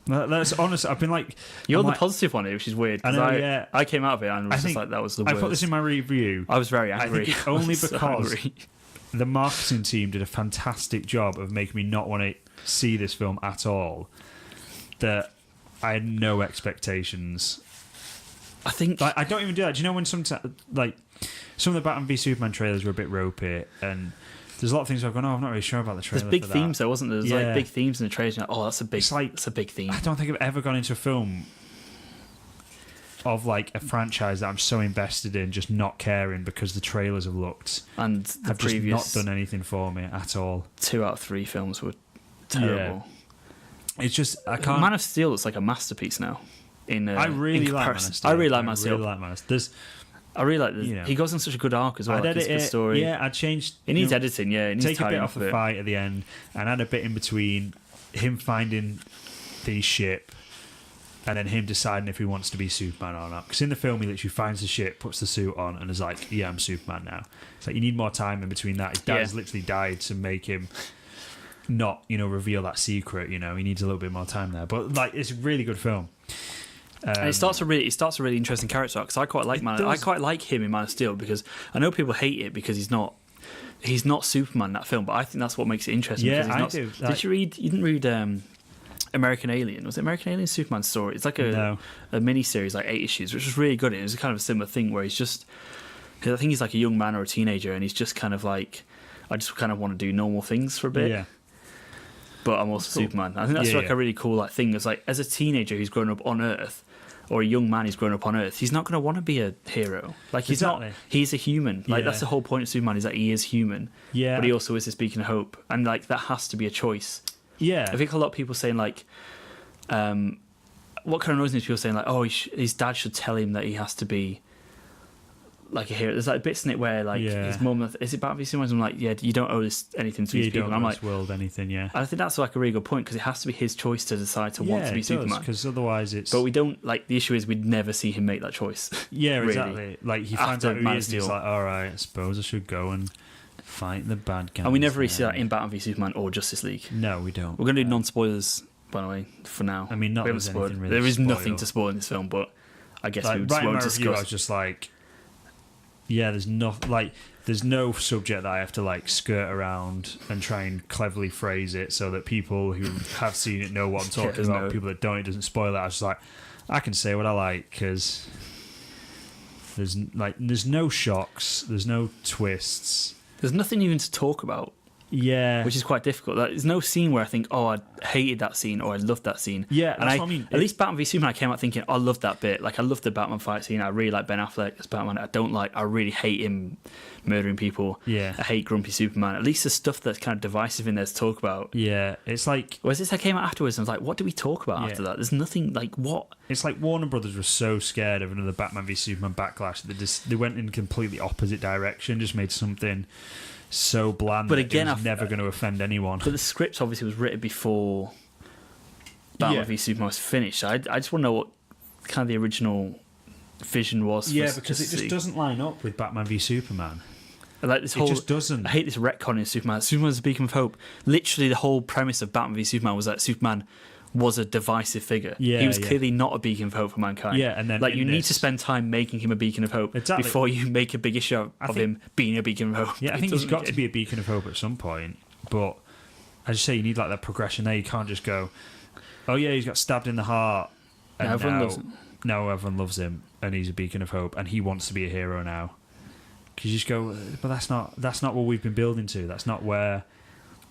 That's honest. I've been like... You're the positive one here, which is weird. I know, yeah. I came out of it and was just like, that was the worst. I put this in my review. I was very angry. I think it's only because the marketing team did a fantastic job of making me not want to see this film at all, that I had no expectations. I think... I don't even do that. Do you know when sometimes... Some of the Batman v Superman trailers were a bit ropey, and there's a lot of things I've gone, I'm not really sure about the trailer. There's big themes though, wasn't there? There's big themes in the trailer. That's a big theme. I don't think I've ever gone into a film of a franchise that I'm so invested in, just not caring because the trailers have looked and the have previous just not done anything for me at all. 2 out of 3 films were terrible. Yeah. It's just I can't. Man of Steel looks like a masterpiece now. I really like Man of Steel. I really like Man of Steel. I really like this. He goes on such a good arc as well. It's a good story. Yeah, I changed. It needs editing. Yeah, it needs take a bit off the fight at the end, and add a bit in between him finding the ship, and then him deciding if he wants to be Superman or not. Because in the film, he literally finds the ship, puts the suit on, and is like, "Yeah, I'm Superman now." It's like you need more time in between that. His dad has literally died to make him not, reveal that secret. He needs a little bit more time there. But it's a really good film. And it starts a really interesting character arc, because I quite like him in Man of Steel, because I know people hate it because he's not Superman in that film, but I think that's what makes it interesting. Yeah, I do. You didn't read American Alien? Was it American Alien Superman's story? It's like a mini series, 8 issues, which was really good. It was kind of a similar thing where I think he's like a young man or a teenager, and he's just kind of like, I just kind of want to do normal things for a bit. Yeah. But I'm also Superman. I think that's a really cool thing. It's like, as a teenager who's grown up on Earth, or a young man who's grown up on Earth, he's not going to want to be a hero. He's not. He's a human. That's the whole point of Superman, is that he is human. Yeah. But he also is this beacon of hope, and that has to be a choice. Yeah. I think a lot of people saying what kind of annoys me is people saying his dad should tell him that he has to be like a hero. There's bits in it where his mum, is it Batman v Superman? I'm like, you don't owe this anything to these people. You don't owe this world anything. Yeah, and I think that's a really good point, because it has to be his choice to decide to want to be Superman. Because otherwise, it's. But we don't the issue is we'd never see him make that choice. Yeah, really. Exactly. He finds out who he is, and he's like, all right, I suppose I should go and fight the bad guys. And we never really see that in Batman v Superman or Justice League. No, we don't. We're going to do non-spoilers, by the way, for now. I mean, there is nothing to spoil in this film, but I guess we won't discuss. I was just like. Yeah, there's no subject that I have to skirt around and try and cleverly phrase it so that people who have seen it know what I'm talking about. People that don't, it doesn't spoil it. I was just I can say what I like, because there's no shocks, there's no twists, there's nothing even to talk about. Yeah, which is quite difficult. There's no scene where I think, I hated that scene or I loved that scene. Yeah, and that's what I mean. At least Batman v Superman, I came out thinking, I loved that bit. I loved the Batman fight scene. I really like Ben Affleck as Batman. I really hate him murdering people. Yeah, I hate Grumpy Superman. At least the stuff that's kind of divisive in there to talk about. Yeah, it's whereas this I came out afterwards and was like, what do we talk about after that? There's nothing what. It's like Warner Brothers were so scared of another Batman v Superman backlash that they went in completely opposite direction, just made something so bland, but again, it was never going to offend anyone. But the script obviously was written before Batman v Superman was finished. I just want to know what kind of the original vision was. Yeah, was because it just doesn't line up with Batman v Superman. Like this It just doesn't. I hate this retcon in Superman. Superman's a beacon of hope. Literally, the whole premise of Batman v Superman was that Superman was a divisive figure. Yeah, he was yeah. clearly not a beacon of hope for mankind. Yeah, and then like in you need this- to spend time making him a beacon of hope Exactly. before you make a big issue of him being a beacon of hope. Yeah, I It think he's doesn't got make to be a beacon of hope at some point. But as you say, you need like that progression there. You can't just go, oh yeah, he's got stabbed in the heart. And No, everyone loves him. No, everyone loves him, and he's a beacon of hope, and he wants to be a hero now. Because you just go, but that's not what we've been building to. That's not where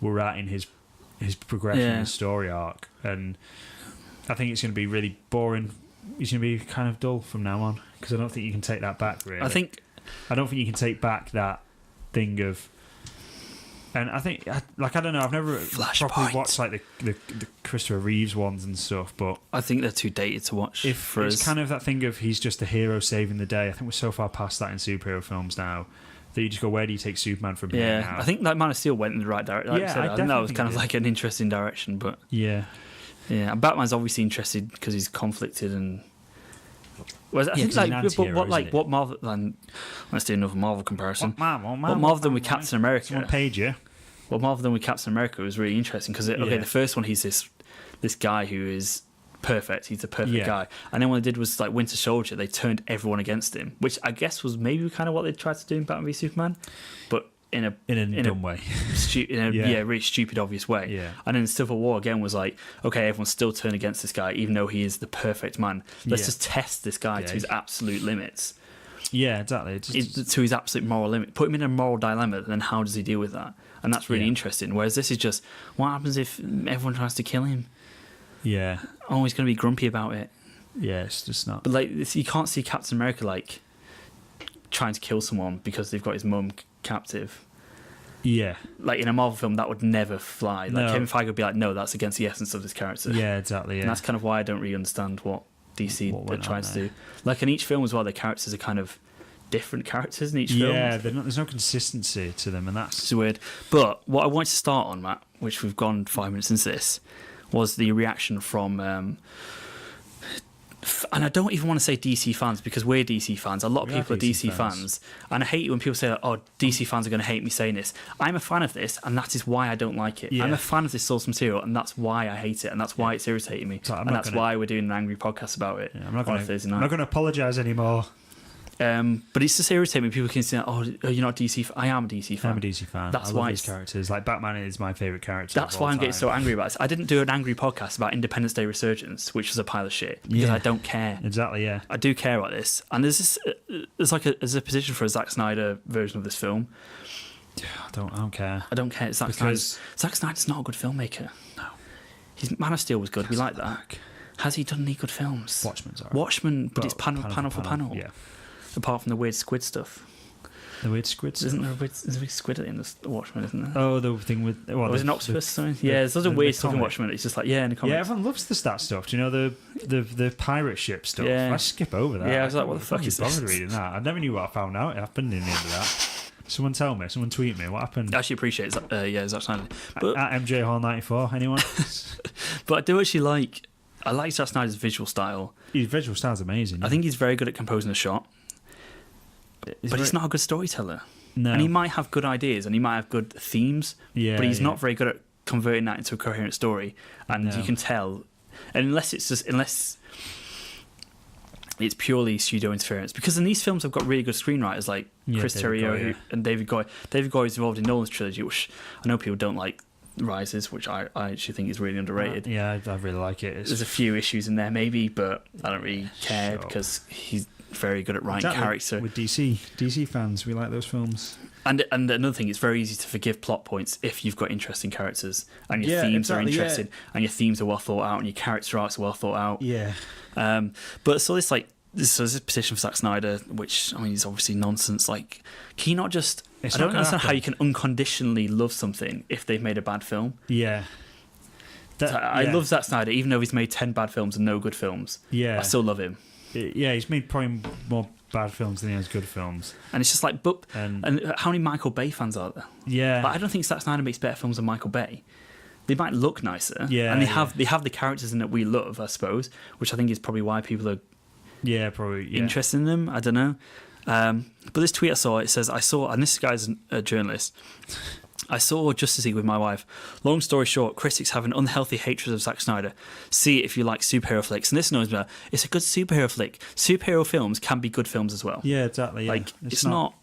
we're at in his progression, his story arc, and I think it's going to be really boring. It's going to be kind of dull from now on because I don't think you can take that back. Really, I don't think you can take back that thing of. And I think, like, I don't know, I've never properly watched like the Christopher Reeves ones and stuff, but I think they're too dated to watch. if it's kind of that thing of he's just a hero saving the day. I think we're so far past that in superhero films now that you just go, where do you take Superman from here now? I think like Man of Steel went in the right direction. Like Yeah, I said, I I think that was definitely kind of did. like an interesting direction, but Yeah. and Batman's obviously interested because he's conflicted and. Well, I think 'cause he's an like, anti-hero, what isn't he? what Marvel? And let's do another Marvel comparison. What Marvel Marvel with Captain America? Someone paid you. Well, Marvel then with Captain America was really interesting because the first one he's this guy who is perfect. He's the perfect guy, and then what they did was like Winter Soldier. They turned everyone against him, which I guess was maybe kind of what they tried to do in Batman v Superman, but in a dumb way. Really stupid, obvious way. Yeah. And then Civil War again was like, okay, everyone's still turned against this guy, even though he is the perfect man. Let's just test this guy to his absolute limits. Yeah, exactly. To his absolute moral limit. Put him in a moral dilemma, and then how does he deal with that? And that's really interesting. Whereas this is just, what happens if everyone tries to kill him? Yeah. Oh, he's going to be grumpy about it. Yeah, it's just not. But like, you can't see Captain America like trying to kill someone because they've got his mum captive. Yeah. Like in a Marvel film, that would never fly. Like No. Kevin Feige would be like, no, that's against the essence of this character. Yeah, exactly. Yeah. And that's kind of why I don't really understand what DC What are went trying on to there. do. Like in each film as well, the characters are kind of different characters in each film. Yeah, there's no consistency to them, and that's It's weird. But what I wanted to start on, Matt, which we've gone 5 minutes into this, was the reaction from, and I don't even want to say DC fans because we're DC fans. A lot of We are people are DC DC fans. And I hate it when people say, oh, DC fans are going to hate me saying this. I'm a fan of this, and that is why I don't like it. Yeah. I'm a fan of this source material, and that's why I hate it, and that's why it's irritating me. So I'm and not that's gonna- why we're doing an angry podcast about it. I'm not on a going Thursday night. to apologise anymore. But it's just irritating when people can say, "Oh, you're not a DC fan." I am a DC fan. I'm a DC fan. That's I why love these it's- characters. Like Batman is my favourite character. That's of why all I'm getting time. so angry about this. I didn't do an angry podcast about Independence Day Resurgence, which was a pile of shit, because Yeah. I don't care. Exactly. Yeah. I do care about this, and there's a position for a Zack Snyder version of this film. I don't care. I don't care. Zack Snyder's not a good filmmaker. No, his Man of Steel was good. We like that. Has he done any good films? Watchmen's alright. Watchmen, but it's panel for panel. Yeah. Apart from the weird squid stuff. The weird squid stuff. Isn't there there's a big squid in the Watchmen, isn't there? Oh, the thing with Was it an octopus? Something? Yeah, there's lots of weird stuff in Watchmen. It's just like, in the comics. Yeah, everyone loves the stat stuff. Do you know the pirate ship stuff? Yeah. I skip over that. Yeah, I was like, what the fuck is bothered this? reading that? I never knew what I found out. It happened in the end of that. Someone tell me. Someone tweet me. What happened? I actually appreciate Zack Snyder. But, At MJ Hall 94. Anyone? but I do actually I like Zack Snyder's visual style. His visual style's amazing. I think he's very good at composing a shot, but he's not a good storyteller. No. And he might have good ideas and he might have good themes, Yeah, but he's yeah. not very good at converting that into a coherent story. And No. you can tell, unless it's purely studio interference. Because in these films, I've got really good screenwriters like Chris David Terrio Goyer. and David Goyer. David Goyer is involved in Nolan's trilogy, which I know people don't like. Rises, which I actually think is really underrated. Yeah, I really like it. There's a few issues in there maybe, but I don't really care Sure. because he's very good at writing Exactly. character. With DC fans, we like those films. And another thing, it's very easy to forgive plot points if you've got interesting characters and your themes are interesting and your themes are well thought out and your character arcs are well thought out. Yeah. But so this is a position for Zack Snyder, which I mean is obviously nonsense. Like, can you not just? It's I not don't gonna understand how happen. you can unconditionally love something if they've made a bad film. Yeah. I love Zack Snyder, even though he's made 10 bad films and no good films. Yeah. I still love him. Yeah, he's made probably more bad films than he has good films. And it's just like, And- and how many Michael Bay fans are there? Yeah. But I don't think Zack Snyder makes better films than Michael Bay. They might look nicer, Yeah, and yeah. they have the characters in it we love, I suppose, which I think is probably why people are Yeah, probably. Yeah. interest in them. I don't know. But this tweet I saw, it says, and this guy's a journalist, I saw Justice League with my wife. Long story short, critics have an unhealthy hatred of Zack Snyder. See it if you like superhero flicks. And this knows me. It's a good superhero flick. Superhero films can be good films as well. Yeah, exactly. Yeah. Like, it's not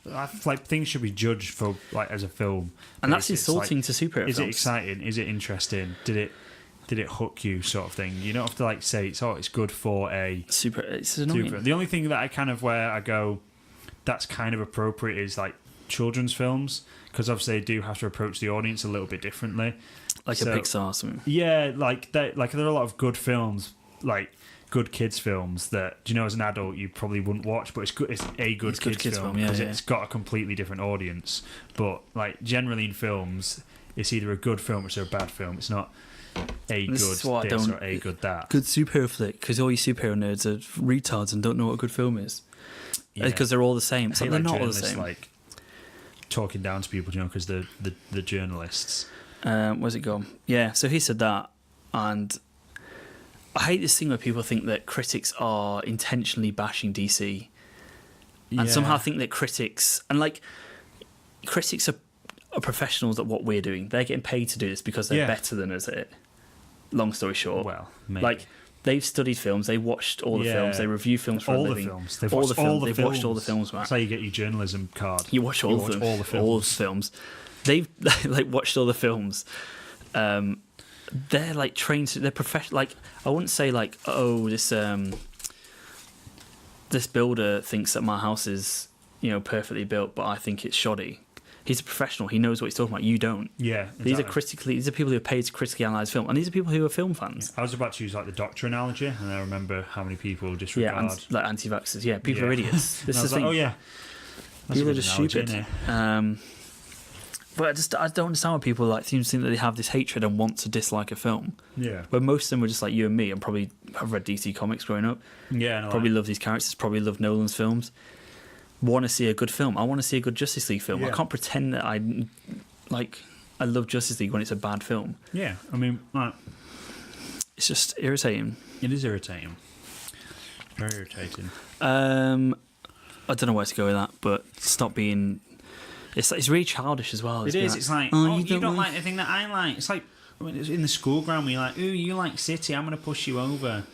like things should be judged for like as a film. And that's insulting to superhero films. Is it exciting? Is it interesting? Did it hook you, sort of thing? You don't have to like say it's good for a It's annoying. super. The only thing that I kind of where I go, that's kind of appropriate is like children's films, because obviously they do have to approach the audience a little bit differently, like a Pixar or something. Yeah, like there are a lot of good films, like good kids films that as an adult you probably wouldn't watch, but it's good. It's a good kids film because it's got a completely different audience. But like generally in films, it's either a good film or it's a bad film. It's not a good this or a good that. Good superhero flick, because all you superhero nerds are retards and don't know what a good film is. Because they're all the same. So they're not all the same. Like talking down to people, because the journalists. Where's it gone? Yeah, so he said that, and I hate this thing where people think that critics are intentionally bashing DC, and somehow think that critics are professionals at what we're doing. They're getting paid to do this because they're better than us at it. Long story short, well, maybe. Like they've studied films, they watched all the films, they review films for all a living. The films. They've watched all the films. Right? That's how you get your journalism card. You watch all the films. They've like watched all the films. They're like trained. They're professional. Like I wouldn't say like, oh, this builder thinks that my house is perfectly built, but I think it's shoddy. He's a professional. He knows what he's talking about. You don't. Yeah, exactly. These are people who are paid to critically analyse film, and these are people who are film fans. Yeah. I was about to use like the doctor analogy, and I remember how many people disregard. Yeah, like anti-vaxxers. Yeah, people are idiots. This is the thing. Oh yeah, people are just stupid. But I don't understand why people seem to think that they have this hatred and want to dislike a film. Yeah. But most of them were just like you and me, and probably have read DC comics growing up. Yeah. Probably love these characters. Probably love Nolan's films. Want to see a good film. I want to see a good Justice League film. I can't pretend that I love Justice League when it's a bad film. Yeah, I mean, it's just irritating. It is irritating. Very irritating. I don't know where to go with that, but stop being. It's really childish as well. It is. It's like, you don't like the thing that I like. It's like it's in the school ground where you're like, ooh, you like City, I'm going to push you over.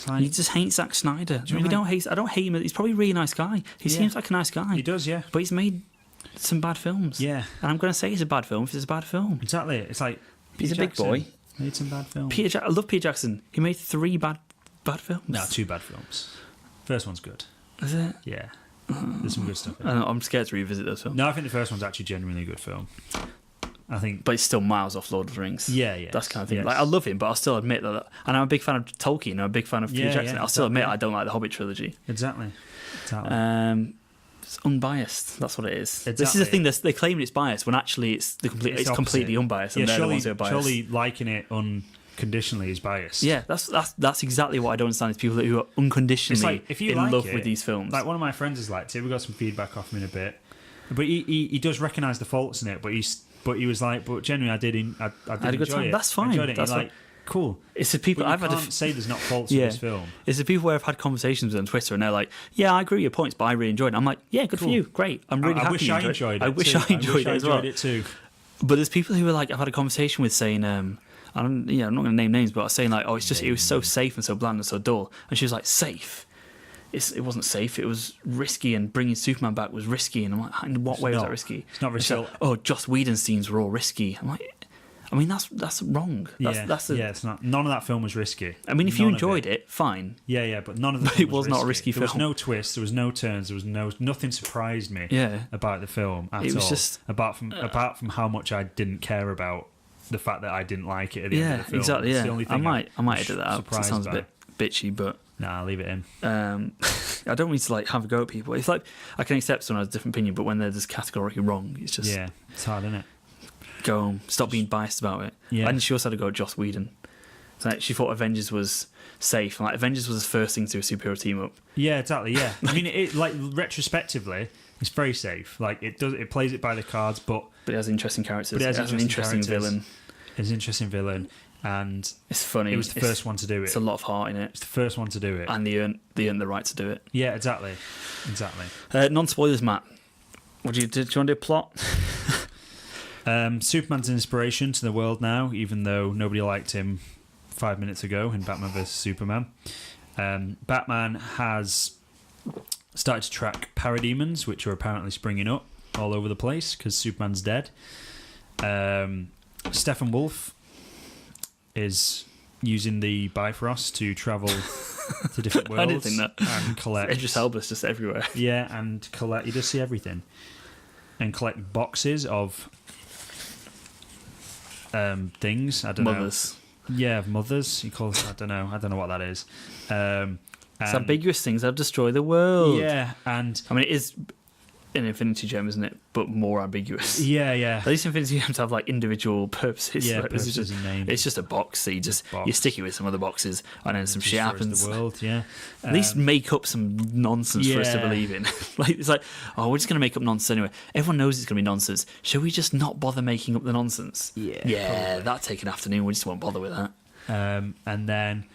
Like, you just hate Zack Snyder. I don't hate him. He's probably a really nice guy. He seems like a nice guy. He does, yeah. But he's made some bad films. Yeah. And I'm going to say it's a bad film if it's a bad film. Exactly. It's like he's a big boy. Made some bad films. I love Peter Jackson. He made 3 bad films. No, 2 bad films. First one's good. Is it? Yeah. There's some good stuff in it. I'm scared to revisit those films. No, I think the first one's actually genuinely a good film. But it's still miles off Lord of the Rings. Yeah, yeah. That's kind of thing. Yes. Like I love him, but I'll still admit that. And I'm a big fan of Tolkien. I'm a big fan of Peter Jackson. I'll still admit I don't like the Hobbit trilogy. Exactly. It's unbiased. That's what it is. Exactly. This is the thing. They claim it's biased when actually it's completely unbiased. And they're the ones who are biased. Surely liking it unconditionally is biased. Yeah, that's exactly what I don't understand. Is people who are unconditionally in love with these films. Like one of my friends has liked it. We got some feedback off him in a bit, but he does recognise the faults in it. But he was like, but genuinely, I did enjoy good time. it. That's fine. That's like cool. It's the people I've can't say there's not faults in this film. It's the people where I've had conversations with on Twitter, and they're like, "Yeah, I agree with your points, but I really enjoyed it." I'm like, "Yeah, good for you, great. I'm really happy." I wish I enjoyed it. I wish I enjoyed it as well. It too. But there's people who are like, I've had a conversation with saying, I'm not going to name names, but I was saying like, it was so safe and so bland and so dull, and she was like, safe. It wasn't safe. It was risky, and bringing Superman back was risky. And I'm like, in what way was that risky? It's not risky. Like, Joss Whedon's scenes were all risky. I'm like, I mean, that's wrong. It's not. None of that film was risky. I mean, if you enjoyed it, fine. Yeah, but none of the it was not a risky film. There was no twist. There was no turns. There was nothing surprised me. About the film at all. It was just apart from how much I didn't care about the fact that I didn't like it at the end of the film. Exactly. It's the only thing I might edit that out. It sounds a bit bitchy, but. Nah, I'll leave it in. I don't need to have a go at people. It's like I can accept someone has a different opinion, but when they're just categorically wrong, it's just it's hard, isn't it? Go home. Stop being biased about it. Yeah. And she also had to go at Joss Whedon. So she thought Avengers was safe. Like Avengers was the first thing to do a superhero team up. Yeah, exactly. Yeah, I mean, it retrospectively, it's very safe. Like it plays it by the cards, but it has interesting characters. It has an interesting villain. It's an interesting villain. and It's funny. it was the first one to do it. It's a lot of heart in it. It's the first one to do it. And they earned the right to do it. Yeah, exactly. Non-spoilers, Matt. Do you want to do a plot? Superman's an inspiration to the world now, even though nobody liked him 5 minutes ago in Batman vs Superman. Batman has started to track parademons, which are apparently springing up all over the place because Superman's dead. Steppenwolf is using the Bifrost to travel to different worlds. I didn't think that. And collect. Idris Elba's just everywhere. Yeah, and collect. You just see everything, and collect boxes of things. I don't know. Mothers. Yeah, mothers. He calls. I don't know what that is. It's ambiguous things that destroy the world. Yeah, and I mean, it is an Infinity Gem, isn't it? But more ambiguous. yeah. At least Infinity Gems have like individual purposes. Yeah, like, purposes and names. It's just a box. So you stick it with some other boxes, and then some shit happens. The world, yeah. At least make up some nonsense for us to believe in. It's like, oh, we're just going to make up nonsense anyway. Everyone knows it's going to be nonsense. Shall we just not bother making up the nonsense? Yeah, probably. that'll take an afternoon. We just won't bother with that. And then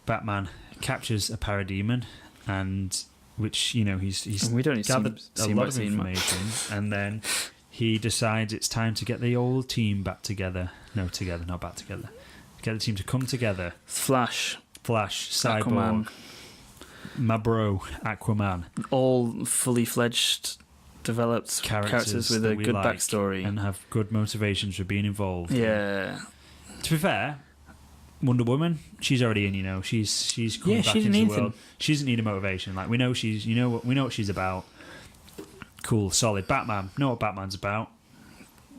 Batman captures a parademon, and which he's we don't need gathered a lot of much. information, and then he decides it's time to get the old team back together. No, together, not back together. Get the team to come together. Flash, Cyborg, Aquaman. my bro, Aquaman, all fully fledged, developed characters with a good backstory and have good motivations for being involved. Yeah. To be fair, Wonder Woman, she's already in. She's coming back into the world. She doesn't need a motivation. Like we know what she's about. Cool, solid. Batman, know what Batman's about.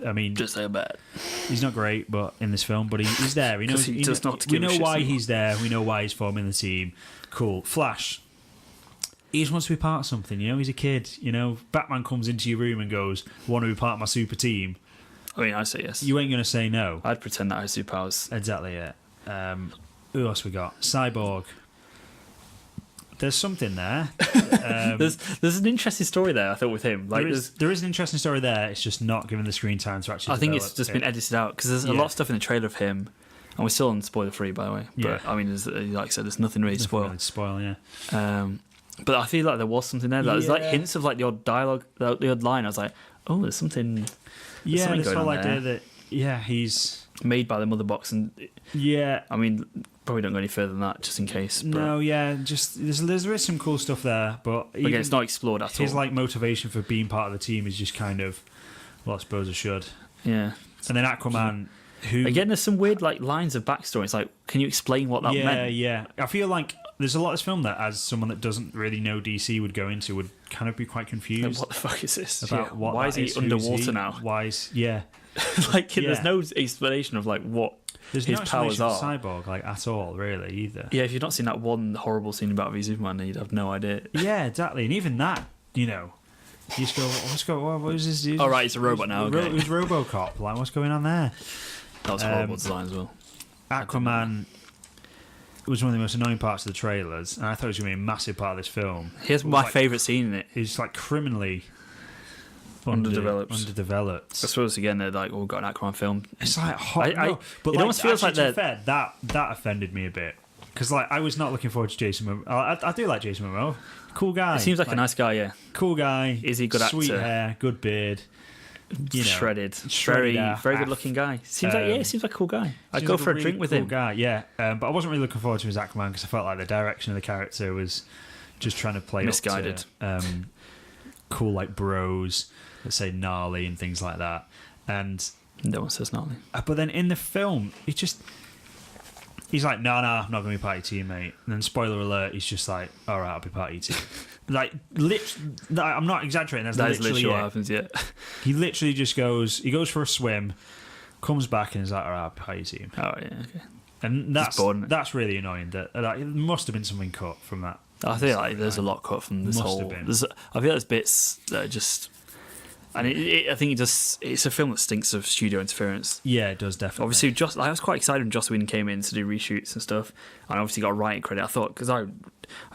I mean, just so bad. He's not great, but in this film, but he's there. He knows. We know why he's there. We know why he's forming the team. Cool. Flash. He just wants to be part of something. He's a kid. Batman comes into your room and goes, "Want to be part of my super team?" I mean, I say yes. You ain't gonna say no. I'd pretend that I have superpowers. Exactly. Yeah. Who else we got? Cyborg. There's something there. There's an interesting story there, I thought, with him. Like, there is an interesting story there. It's just not given the screen time to actually. I think it's just been edited out because there's a lot of stuff in the trailer of him, and we're still on spoiler free, by the way. But I mean, like I said, there's nothing really to spoil. Yeah. But I feel like there was something there. There's like hints of like the odd dialogue, the odd line. I was like, oh, there's something. There's something this going whole on idea there. that he's made by the mother box, and I mean, probably don't go any further than that, just in case. But no, just there is some cool stuff there, but again, it's not explored at all. His like motivation for being part of the team is just kind of, well, I suppose I should. Yeah. And then Aquaman, who again, there's some weird like lines of backstory. It's like, can you explain what that meant? Yeah. I feel like there's a lot of this film that, as someone that doesn't really know DC would go into, would kind of be quite confused. Like, what the fuck is this? About what why is he underwater now? Why is there's no explanation of like what there's his no powers are. Cyborg like at all, really, either. Yeah, if you've not seen that one horrible scene about v Superman, you'd have no idea. Yeah, exactly. And even that, you just go, what is this dude? Oh, right, it's a robot now. It was RoboCop. Like, what's going on there? That was horrible design as well. Aquaman was one of the most annoying parts of the trailers, and I thought it was going to be a massive part of this film. Here's my favourite scene in it. He's like criminally underdeveloped. I suppose again they're like, we've got an Aquaman film. It's like hot, but it almost feels like that. Fair, that offended me a bit because like I was not looking forward to Jason Momoa. I do like Jason Momoa, cool guy. He seems like a nice guy, yeah. Cool guy. Is he a good actor? Sweet hair, good beard. Shredded, very good looking guy. Seems like a cool guy. I'd go for a drink with him. Guy, yeah. But I wasn't really looking forward to his Aquaman because I felt like the direction of the character was just trying to play misguided. Up to, cool like bros that say gnarly and things like that. And no one says gnarly. But then in the film, he's like, no, I'm not going to be part of your team, mate. And then spoiler alert, he's just like, all right, I'll be part of your team. Like, I'm not exaggerating. That's literally what happens. Yeah, he literally just goes for a swim, comes back, and is like, "All right, I'll be part of your team." Oh yeah, okay. And that's really annoying. That it must have been something cut from that. I feel like there's a lot cut from this whole. I feel there's bits that are just. And I think it's a film that stinks of studio interference. Yeah, it does, definitely. Obviously, I was quite excited when Joss Whedon came in to do reshoots and stuff, and obviously got a writing credit. I thought, because I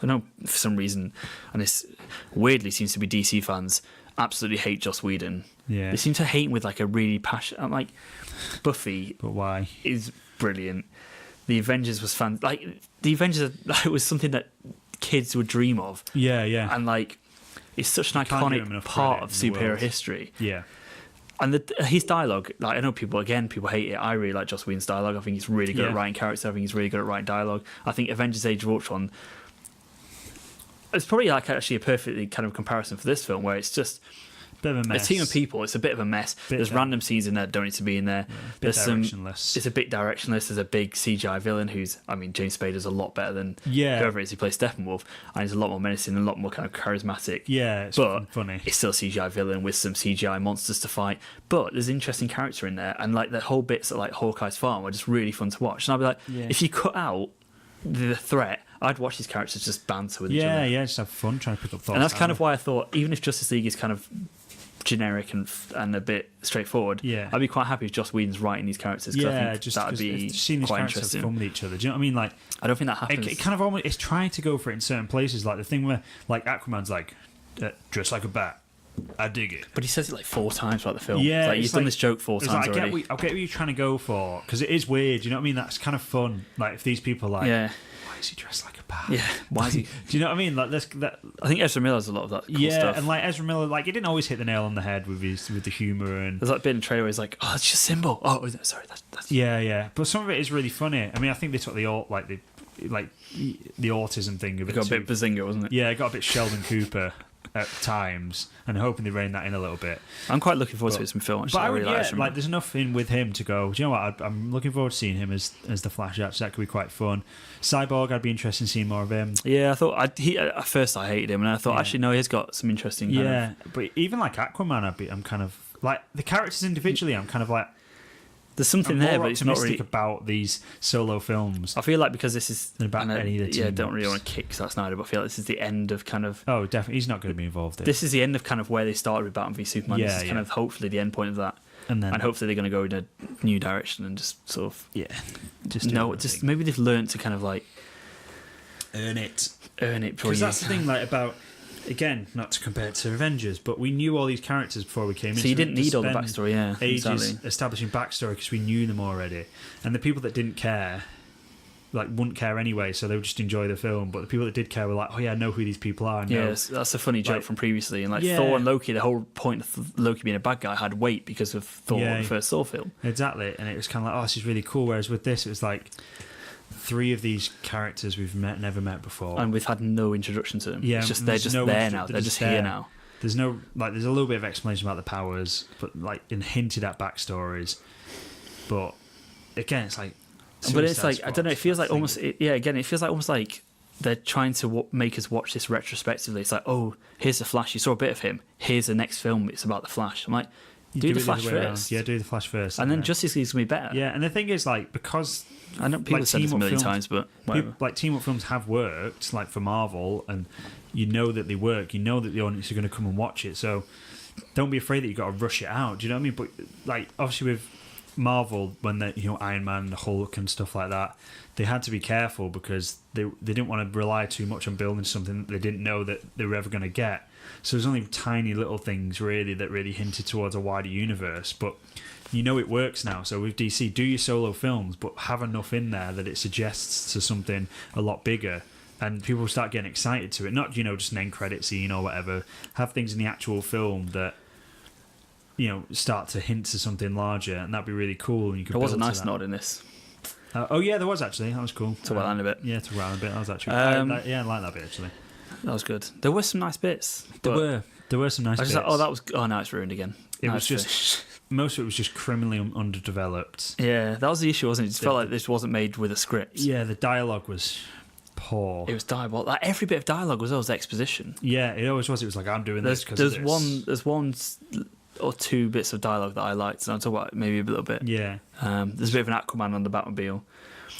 know for some reason, and this weirdly seems to be DC fans, absolutely hate Joss Whedon. Yeah. They seem to hate him with like a really passion. I'm like, Buffy. But why? Is brilliant. The Avengers was fun. Like the Avengers, it was something that kids would dream of. Yeah, yeah. And like, it's such an iconic part of superhero history. Yeah. And his dialogue, like I know people hate it. I really like Joss Whedon's dialogue. I think he's really good at writing characters. I think he's really good at writing dialogue. I think Avengers: Age of Ultron, it's probably like actually a perfectly kind of comparison for this film, where it's just bit of a mess. A team of people. It's a bit of a mess. There's random scenes in there that don't need to be in there. Yeah, There's directionless. It's a bit directionless. There's a big CGI villain who's, I mean, James Spader's a lot better than whoever it is who plays Steppenwolf, and he's a lot more menacing and a lot more kind of charismatic. Yeah, it's funny. It's still a CGI villain with some CGI monsters to fight. But there's an interesting character in there, and like the whole bits at like Hawkeye's farm were just really fun to watch. And I'd be like, if you cut out the threat, I'd watch these characters just banter with each other. Yeah, just have fun trying to pick up thoughts. And that's kind of why I thought, even if Justice League is kind of generic and a bit straightforward, I'd be quite happy if Joss Whedon's writing these characters, because I think that would be seeing these quite characters interesting. have fun with each other. Do you know what I mean? Like, I don't think that happens. It kind of almost, it's trying to go for it in certain places, like the thing where like Aquaman's like dressed like a bat. I dig it, but he says it like 4 times throughout the film. Yeah, like, he's done this joke 4 times like, already. I get what you're trying to go for, because it is weird. You know what I mean? That's kind of fun. Like if these people are like, why is he dressed like a bat? Yeah, why is he? Do you know what I mean? Like that. I think Ezra Miller has a lot of that. Cool stuff. And like Ezra Miller, like he didn't always hit the nail on the head with the humor. And there's that bit in the trailer where he's like, "Oh, it's just symbol." Oh, sorry, that's yeah. But some of it is really funny. I mean, I think they took the autism thing a bit. It got a bit Bazinga, wasn't it? Yeah, it got a bit Sheldon Cooper at times, and hoping they rein that in a little bit. I'm quite looking forward to it some film. Actually, but I really like there's enough in with him to go, do you know what? I'm looking forward to seeing him as the Flash. Actually, that could be quite fun. Cyborg, I'd be interested in seeing more of him. Yeah, I thought at first I hated him, and I thought actually no, he's got some interesting. But even like Aquaman, I'm kind of like the characters individually. I'm kind of like. There's something there, but it's not really about these solo films. I feel like because this is about any of the team don't really want to kick Zack Snyder, but I feel like this is the end of kind of. Oh, definitely, he's not going to be involved. This is the end of kind of where they started with Batman v Superman. This is kind of hopefully the end point of that, and hopefully they're going to go in a new direction and just sort of just maybe they've learned to kind of like earn it. Because that's the thing, like about. Again, not to compare it to Avengers, but we knew all these characters before we came in. So you didn't need all the backstory, ages establishing backstory because we knew them already. And the people that didn't care, like, wouldn't care anyway, so they would just enjoy the film. But the people that did care were like, oh yeah, I know who these people are. Yes, that's a funny joke from previously. And like Thor and Loki, the whole point of Loki being a bad guy had weight because of Thor, the first Thor film. Exactly, and it was kind of like, oh, this is really cool. Whereas with this, it was like 3 of these characters we've never met before, and we''s had no introduction to them. Yeah, they're just there now. They're just here now. There's no there's a little bit of explanation about the powers, but like in hinted at backstories. But again, it's like. But it's like I don't know. It feels like almost. Again, it feels like almost like they're trying to make us watch this retrospectively. It's like, oh, here's the Flash. You saw a bit of him. Here's the next film. It's about the Flash. I'm like. Do the Flash first. Yeah, do the Flash first. And then Justice League's going to be better. Yeah, and the thing is, like, because... I know people have said this a million times, but whatever. Like, team-up films have worked, like, for Marvel, and you know that they work. You know that the audience are going to come and watch it, so don't be afraid that you've got to rush it out. Do you know what I mean? But, like, obviously with Marvel, when they, Iron Man, the Hulk and stuff like that, they had to be careful because they didn't want to rely too much on building something that they didn't know that they were ever going to get. So there's only tiny little things really that really hinted towards a wider universe, but it works now. So with DC, do your solo films, but have enough in there that it suggests to something a lot bigger, and people start getting excited to it. Not just an end credit scene or whatever. Have things in the actual film that start to hint to something larger, and that'd be really cool. And you could. There was a nice nod in this. There was actually. That was cool. To around a bit. Yeah, to around a bit. That was actually. I like that bit actually. That was good. There were some nice bits. There were some nice bits. I was like, now it's ruined again. It was just most of it was just criminally underdeveloped. Yeah, that was the issue, wasn't it? It just felt like this wasn't made with a script. Yeah, the dialogue was poor. It was diabolical. Like, every bit of dialogue was always exposition. Yeah, it always was. It was like, I'm doing this because there's one or 2 bits of dialogue that I liked, and I'll talk about maybe a little bit. Yeah. There's a bit of an Aquaman on the Batmobile.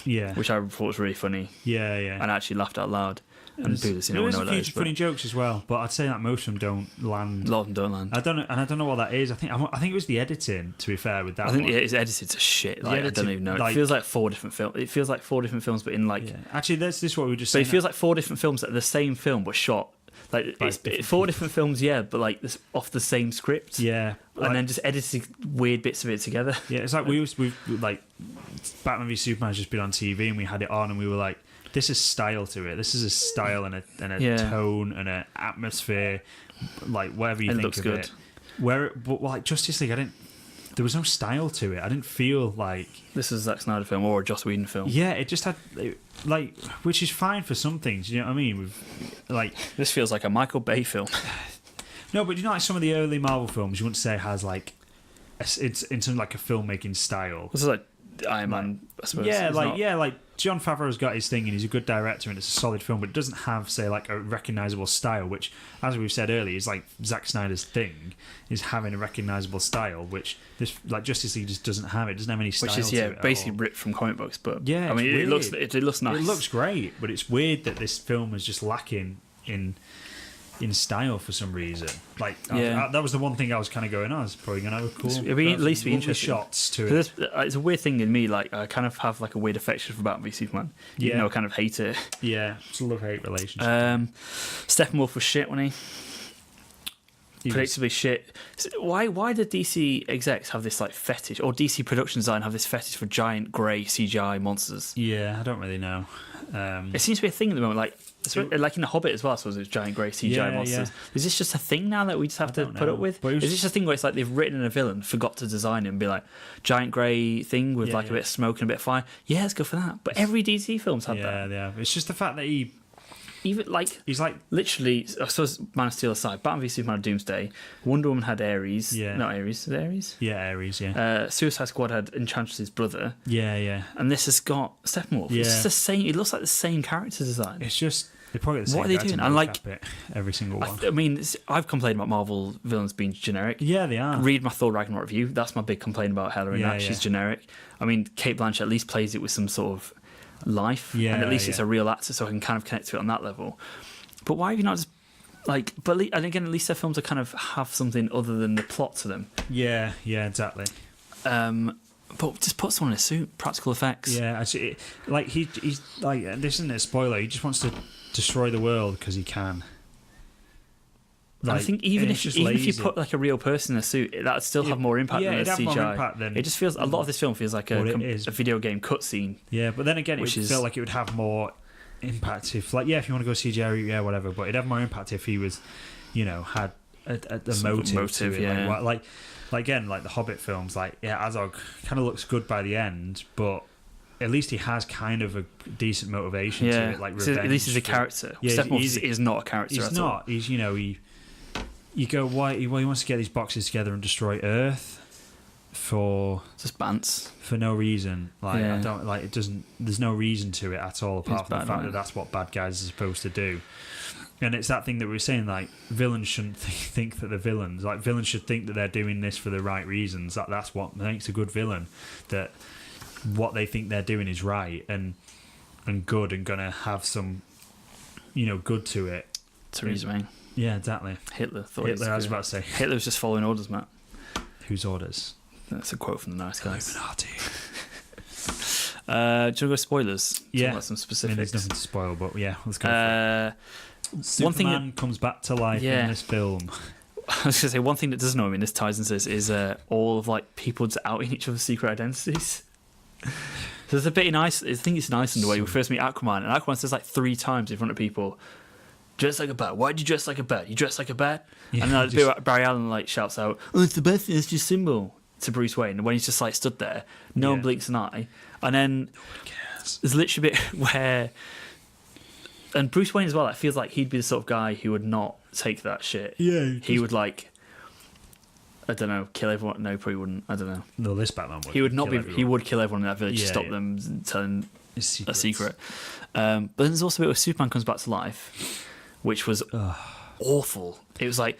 Yeah. Which I thought was really funny. Yeah. And I actually laughed out loud. And there's a few funny jokes as well, but I'd say that most of them don't land. A lot of them don't land. I don't know what that is. I think it was the editing. To be fair with that, I think it's edited to shit. Like, I don't even know. It feels like 4 different films. It feels like 4 different films, but in like. Yeah. Actually, this is what we were just. So it feels like 4 different films that are the same film but shot. Like it's 4 different films, but like off the same script. Yeah, and then just editing weird bits of it together. Yeah, it's like we like Batman v Superman's just been on TV and we had it on and we were like, this is style to it. This is a style and a tone and an atmosphere, like whatever you think looks of good. it. But like Justice League, there was no style to it. I didn't feel like this is a Zack Snyder film or a Joss Whedon film. Yeah, it just had like, which is fine for some things. You know what I mean? This feels like a Michael Bay film. No, but you know, like some of the early Marvel films, you wouldn't say has like it's in terms of like a filmmaking style. This is like Iron Man, I suppose. Yeah, like Jon Favreau's got his thing and he's a good director and it's a solid film, but it doesn't have, say, like a recognisable style, which, as we've said earlier, is like Zack Snyder's thing, is having a recognisable style, which this like Justice League just doesn't have. It doesn't have any style. Which is to it basically ripped from comic books, but yeah, I mean it looks nice. It looks great, but it's weird that this film is just lacking in style for some reason. Like that was the one thing I was kind of going, it's probably going to have a cool. It'd be at least be interesting shots to it. It's a weird thing in me. Like I kind of have like a weird affection for Batman v Superman. Yeah, I kind of hate it. Yeah, it's a love-hate relationship. Steppenwolf was shit when he predictably shit. Why did DC execs have this like fetish, or DC production design have this fetish for giant grey CGI monsters? Yeah, I don't really know. It seems to be a thing at the moment. Like in The Hobbit as well, I suppose there's giant grey CGI monsters. Yeah. Is this just a thing now that we just have to put up with? Is this just a thing where it's like they've written a villain, forgot to design it, and be like, giant grey thing with a bit of smoke and a bit of fire? Yeah, let's go for that. But every DC film's had that. Yeah. It's just the fact that he's like literally, I suppose Man of Steel aside, Batman v Superman had Doomsday, Wonder Woman had Ares. Yeah. Not Ares. Is it Ares? Yeah, Ares, yeah. Suicide Squad had Enchantress's brother. Yeah. And this has got Steppenwolf. Yeah. It's just the same. It looks like the same character design. It's just, they're probably the same. What are they doing? And like every single one. I mean, I've complained about Marvel villains being generic. Yeah, they are. Read my Thor Ragnarok review. That's my big complaint about Hela in that. She's generic. I mean, Cate Blanchett at least plays it with some sort of life. Yeah, and at least it's a real actor, so I can kind of connect to it on that level. But why have you not just and again, at least their films are kind of have something other than the plot to them. Yeah, exactly. But just put someone in a suit, practical effects. Yeah, actually, like he's like, this isn't a spoiler. He just wants to destroy the world because he can. Like, I think even if you put like a real person in a suit, that'd still have more impact than a CGI. It just feels, a lot of this film feels like a video game cutscene. Yeah, but then again, it would feel like it would have more impact if, like, if you want to go CGI, whatever, but it'd have more impact if he was, had a motive to it. Yeah. Like again, like the Hobbit films, like Azog kind of looks good by the end, but at least he has kind of a decent motivation to it, like revenge. At least he's a character. Steppenwolf is not a character. He's not. He's you go, why he wants to get these boxes together and destroy Earth for just bants for no reason. Like I don't like it. Doesn't. There's no reason to it at all, apart from the fact that that's what bad guys are supposed to do. And it's that thing that we were saying, like, villains shouldn't think that they're villains. Like, villains should think that they're doing this for the right reasons. That's what makes a good villain. That what they think they're doing is right and good and gonna have some, good to it. Theresa May. Yeah, exactly. Hitler. I was about to say. Hitler was just following orders, Matt. Whose orders? That's a quote from the Nice Guys. Illuminati. Do you want to go spoilers? Yeah. About some specifics. I mean, there's nothing to spoil, but let's go for it. Superman comes back to life in this film. I was going to say, one thing that doesn't know me, and this ties into this, is all of like people just outing each other's secret identities. So there's a bit I think it's nice in the way we first meet Aquaman, and Aquaman says like 3 times in front of people, "Dress like a bat. Why'd you dress like a bat? You dress like a bat." Yeah, and then Barry Allen like shouts out, "Oh, it's the best thing. It's your symbol," to Bruce Wayne. And when he's just like stood there, no one blinks an eye. And then there's literally a bit where, and Bruce Wayne as well, it feels like he'd be the sort of guy who would not take that shit. Yeah, he would like, I don't know, kill everyone. No, probably wouldn't. I don't know. No, this Batman would. He would not be. Everyone. He would kill everyone in that village to stop them telling a secret. But then there's also a bit where Superman comes back to life, which was awful. It was like,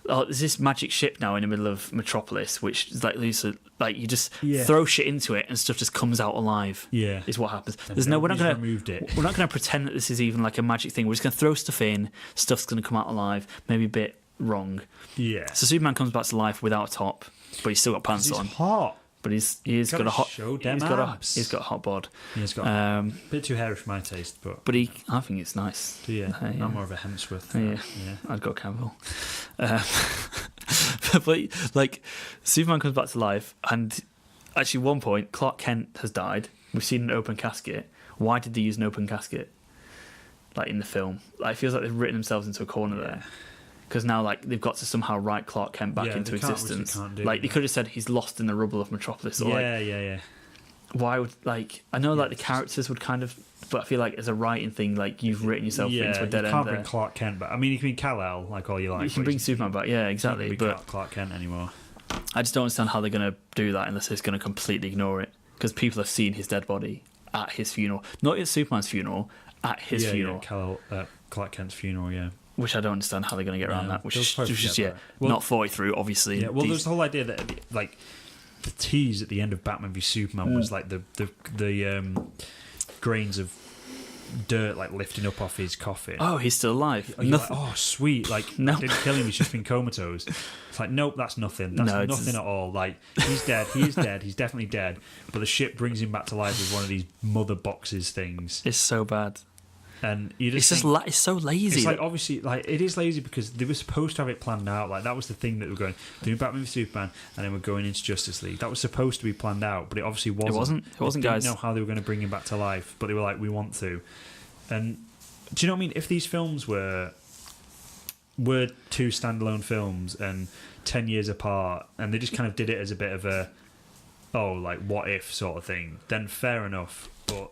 there's this magic ship now in the middle of Metropolis, which is like you just throw shit into it and stuff just comes out alive. Yeah, is what happens. We're not going to pretend that this is even like a magic thing. We're just going to throw stuff in. Stuff's going to come out alive. Maybe a bit wrong. Yeah. So Superman comes back to life without a top, but he's still got pants on. He's hot. But he's got a hot. He's got a hot bod. He's got a bit too hairy for my taste, but I think it's nice. Yeah, I'm more of a Hemsworth. Yeah, I'd go Cavill. But like, Superman comes back to life, and actually, one point, Clark Kent has died. We've seen an open casket. Why did they use an open casket? Like in the film, like, it feels like they've written themselves into a corner there. Because now, like, they've got to somehow write Clark Kent back into existence. Like, they could have said he's lost in the rubble of Metropolis. Or yeah. Why would, like, I know, like, the characters would kind of, but I feel like as a writing thing, like, you've written yourself into a dead end there. You can't bring Clark Kent back. I mean, you can bring Kal-El, like, all you like. You can bring Superman back, yeah, exactly. You can't bring Clark Kent anymore. I just don't understand how they're going to do that unless they're going to completely ignore it. Because people have seen his dead body at his funeral. Not at Superman's funeral, at his funeral. Yeah, Clark Kent's funeral, yeah. Which I don't understand how they're going to get around that. Which is well, not 40 through, obviously. Yeah, well, there's the whole idea that, like, the tease at the end of Batman v Superman was like the grains of dirt like lifting up off his coffin. Oh, he's still alive. Like, oh, sweet! Like, no. Didn't kill him. He's just been comatose. It's like, nope, that's nothing. That's nothing at all. Like, he's dead. He is dead. He's definitely dead. But the ship brings him back to life with one of these mother boxes things. It's so bad. And you just it's so lazy. It's like, obviously, like, it is lazy because they were supposed to have it planned out. Like, that was the thing that they were going doing Batman v Superman, and then we're going into Justice League. That was supposed to be planned out, but it obviously wasn't. It wasn't, they guys. Didn't know how they were going to bring him back to life, but they were like, we want to. And do you know what I mean? If these films were two standalone films and 10 years apart, and they just kind of did it as a bit of a like, what if sort of thing, then fair enough. But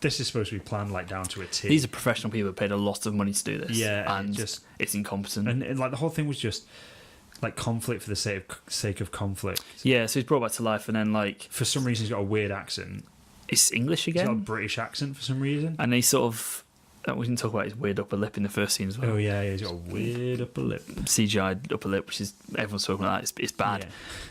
this is supposed to be planned like down to a T. These are professional people who paid a lot of money to do this. Yeah, and it's incompetent. And like, the whole thing was just like conflict for the sake of conflict. Yeah, so he's brought back to life, and then, like, for some reason he's got a weird accent. It's English again. He's got a British accent for some reason. And he sort of, we didn't talk about his weird upper lip in the first scene as well. Oh yeah, he's got a weird upper lip. CGI upper lip, which is, everyone's talking about that. It's bad.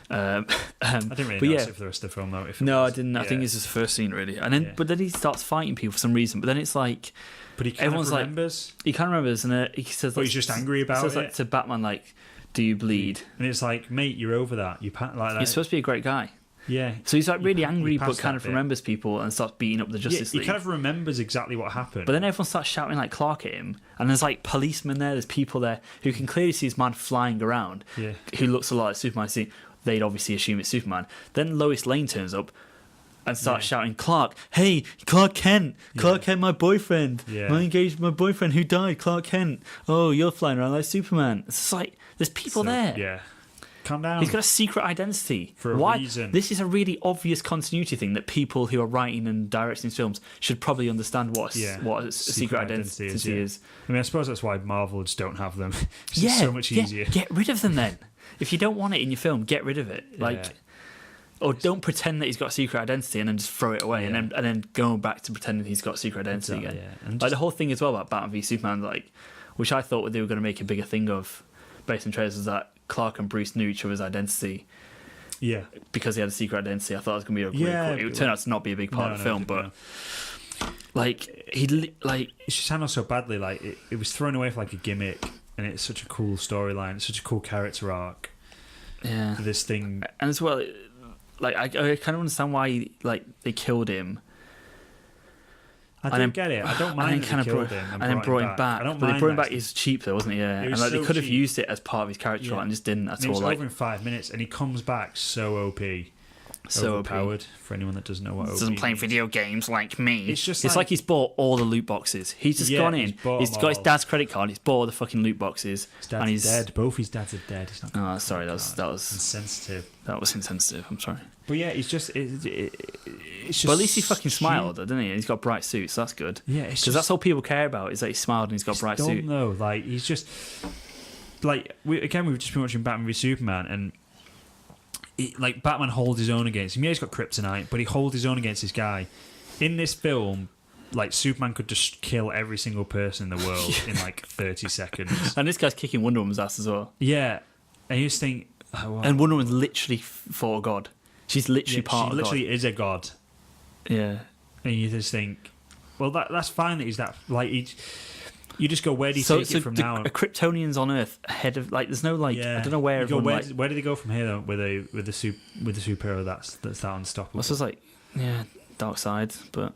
Yeah. I didn't really notice it for the rest of the film though. I didn't. I think it's his first scene really, and then but then he starts fighting people for some reason. But then it's like, but he kind of remembers. He kind of remembers, and he says, but he's just angry about it. He says, like, to Batman, like, "Do you bleed?" And it's like, mate, you're over that. Like that. You're supposed to be a great guy. Yeah. So he's like really angry, but kind of remembers people and starts beating up the Justice League. He kind of remembers exactly what happened. But then everyone starts shouting like Clark at him, and there's like policemen there, there's people there who can clearly see this man flying around, who looks a lot like Superman. See, they'd obviously assume it's Superman. Then Lois Lane turns up and starts shouting, "Clark, hey, Clark Kent, Clark Kent, my boyfriend, my boyfriend who died, Clark Kent. Oh, you're flying around like Superman." It's just like, there's people there. Yeah. Calm down. He's got a secret identity. For a reason. This is a really obvious continuity thing that people who are writing and directing these films should probably understand what a secret identity is. I mean, I suppose that's why Marvel just don't have them. It's just so much easier. Get rid of them then. If you don't want it in your film, get rid of it. Or don't pretend that he's got a secret identity and then just throw it away and then go back to pretending he's got a secret identity again. Yeah. And like the whole thing as well about Batman v Superman, like, which I thought they were going to make a bigger thing of based on trailers, was that Clark and Bruce knew each other's identity. Yeah. Because he had a secret identity. I thought it was going to be a really cool. It would turn out to not be a big part of the film, but like, it just handled so badly. Like, it was thrown away for like a gimmick, and it's such a cool storyline. It's such a cool character arc. Yeah. For this thing. And as well, like, I kind of understand why, like, they killed him. I don't get it. I don't mind that they killed him and then brought him back. I don't mind. But they brought him back. He's cheap though, wasn't he? Yeah. And like, they could have used it as part of his character and just didn't at all. It's over in 5 minutes, and he comes back so OP. So overpowered for anyone that doesn't know what OP doesn't play video games like me. It's just like he's bought all the loot boxes. He's just gone in. He's got his dad's credit card. He's bought all the fucking loot boxes. His dad's dead. Both his dads are dead. He's not. Oh, sorry. That was insensitive. That was insensitive. I'm sorry. But yeah, it's just. It's just. But at least he fucking smiled, didn't he? He's got bright suits. So that's good. Yeah, because that's all people care about is that he smiled and he's got a bright suit. No, like, he's just like we've just been watching Batman v Superman, and like, Batman holds his own against him. Yeah, he's got kryptonite, but he holds his own against this guy. In this film, like, Superman could just kill every single person in the world in like 30 seconds. And this guy's kicking Wonder Woman's ass as well. Yeah, and you just think, and Wonder Woman's literally for God. She's literally part of God. She literally is a god. Yeah, and you just think, well, that's fine that he's that. Like, you just go, where do you take it from now? Kryptonians on Earth ahead of, like, there's no, like, I don't know where. Where do they go from here though? With the superhero that's that unstoppable. This was like, Darkseid, but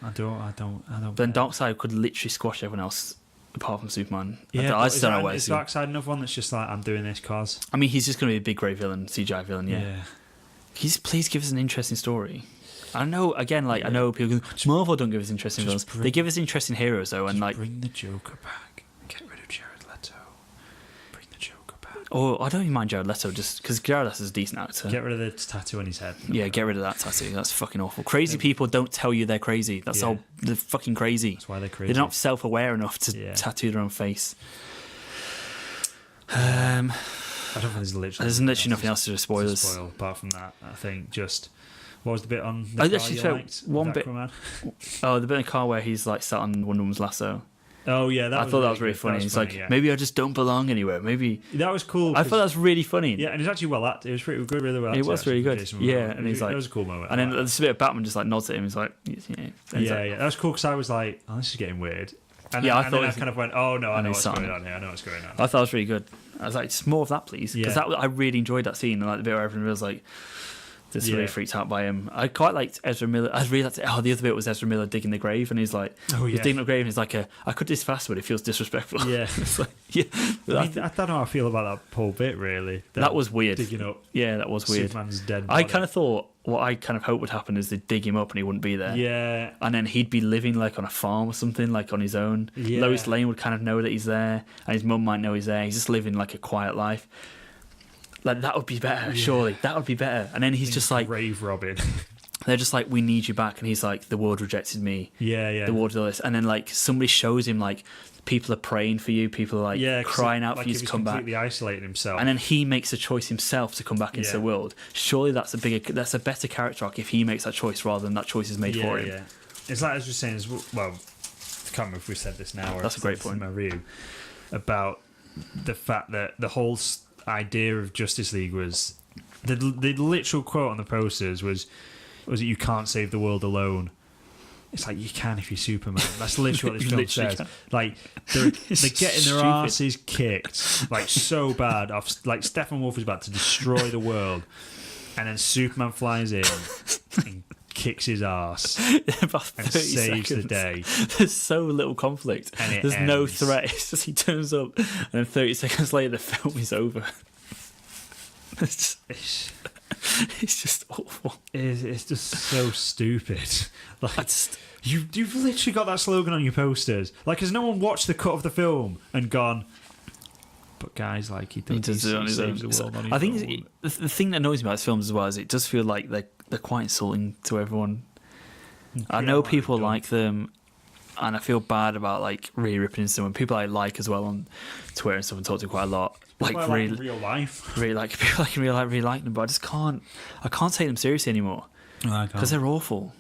I don't. Then Darkseid could literally squash everyone else apart from Superman. Yeah, I just don't know where is Darkseid another one that's just like, I'm doing this cause? I mean, he's just going to be a big grey villain, CGI villain. Yeah. Please give us an interesting story. I know, again, like, I know people go, Marvel don't give us interesting villains. They give us interesting heroes, though, and like... bring the Joker back. Get rid of Jared Leto. Bring the Joker back. Oh, I don't even mind Jared Leto, just because Jared Leto's a decent actor. Get rid of the tattoo on his head. Yeah, get rid of that tattoo. That's fucking awful. Crazy people don't tell you they're crazy. That's all. They're fucking crazy. That's why they're crazy. They're not self-aware enough to tattoo their own face. I don't think there's literally nothing else to spoil. Apart from that, I think just... What was the bit on the I car actually you felt liked? one bit. Aquaman? Oh, the bit in the car where he's like sat on Wonder Woman's lasso. Oh yeah, I thought that was really funny. He's like, maybe I just don't belong anywhere. Maybe that was cool. I thought that was really funny. Yeah, and it was actually well acted. It was pretty good, really well. It was really good. Yeah, and he's like, that was a cool moment. And then there's a bit of Batman just like nods at him. He's like, yeah, that was cool because I was like, oh, this is getting weird. And I thought I kind of went, oh no, I know what's going on here. I thought it was really good. I was like, just more of that, please, because I really enjoyed that scene. And like the bit where everyone was like. Just really freaked out by him. I quite liked Ezra Miller. I really liked it. Oh, the other bit was Ezra Miller digging the grave, and he's like, he's digging the grave, and he's like, I could do this faster, but it feels disrespectful. Yeah, it's like, I don't know how I feel about that whole bit. Really, that was weird. Digging up. Yeah, that was weird. Superman's dead body. I kind of thought what I kind of hoped would happen is they'd dig him up and he wouldn't be there. Yeah, and then he'd be living like on a farm or something, like on his own. Yeah. Lois Lane would kind of know that he's there, and his mum might know he's there. He's just living like a quiet life. Like, that would be better, surely. That would be better. And then he's just like... Grave Robin. They're just like, we need you back. And he's like, the world rejected me. Yeah. The world did this. And then, like, somebody shows him, like, people are praying for you. People are, like, crying out for you to come back. Completely isolating himself. And then he makes a choice himself to come back into the world. Surely that's a better character arc if he makes that choice rather than that choice is made for him. Yeah. It's like I was just saying, well, I can't remember if we said this now or that's a great point. In my review, about the fact that the whole... idea of Justice League was the literal quote on the posters was it you can't save the world alone. It's like, you can if you're Superman. That's literally what this film says. Can. Like they're getting their asses kicked like so bad off. Like Steppenwolf is about to destroy the world, and then Superman flies in and kicks his ass and saves the day. There's so little conflict. There's no threat. It's just he turns up and then 30 seconds later the film is over. It's just awful. It's just so stupid. Like, you've literally got that slogan on your posters. Like, has no one watched the cut of the film and gone, but guys, like, he does it on his own. I think the thing that annoys me about this film as well is it does feel like they're quite insulting to everyone. I know people like them, and I feel bad about like really ripping into them. People I like as well on Twitter and stuff and talk to quite a lot. Like really, in real life, really like people like in real life, really like them, but I just can't. I can't take them seriously anymore because they're awful.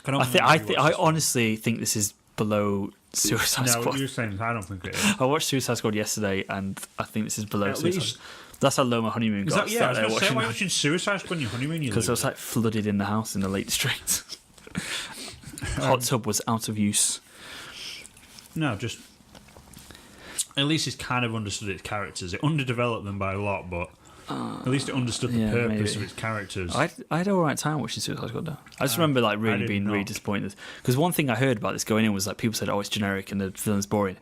I honestly think this is below Suicide Squad. No, you're saying I don't think it is. I watched Suicide Squad yesterday, and I think this is below Suicide Squad. That's how low my honeymoon got. I was going to say, why watching Suicide Squad on your honeymoon? Because I was like flooded in the house in the Lake District. Hot tub was out of use. No, just at least it's kind of understood its characters. It underdeveloped them by a lot, but at least it understood the purpose of its characters. I had an alright time watching Suicide Squad though. I just remember like really being really disappointed. Because one thing I heard about this going in was like people said, oh, it's generic and the villain's boring,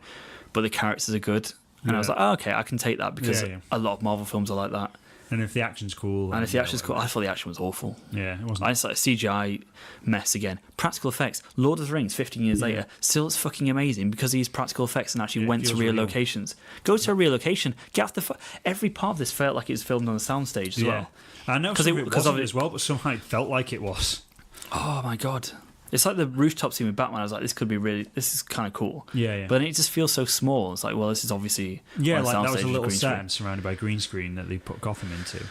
but the characters are good. And I was like, oh, okay, I can take that because a lot of Marvel films are like that. And if the action's cool... I thought the action was awful. Yeah, it wasn't. I just like a CGI mess again. Practical effects. Lord of the Rings, 15 years later, still it's fucking amazing because he used practical effects and actually went to real locations. Go to a real location. Get off the... Every part of this felt like it was filmed on a soundstage as well. I know because of it as well, but somehow it felt like it was. Oh my God. It's like the rooftop scene with Batman. I was like, this is kind of cool. Yeah. But then it just feels so small. It's like, well, this is obviously... Yeah, like that was a little set surrounded by green screen that they put Gotham into.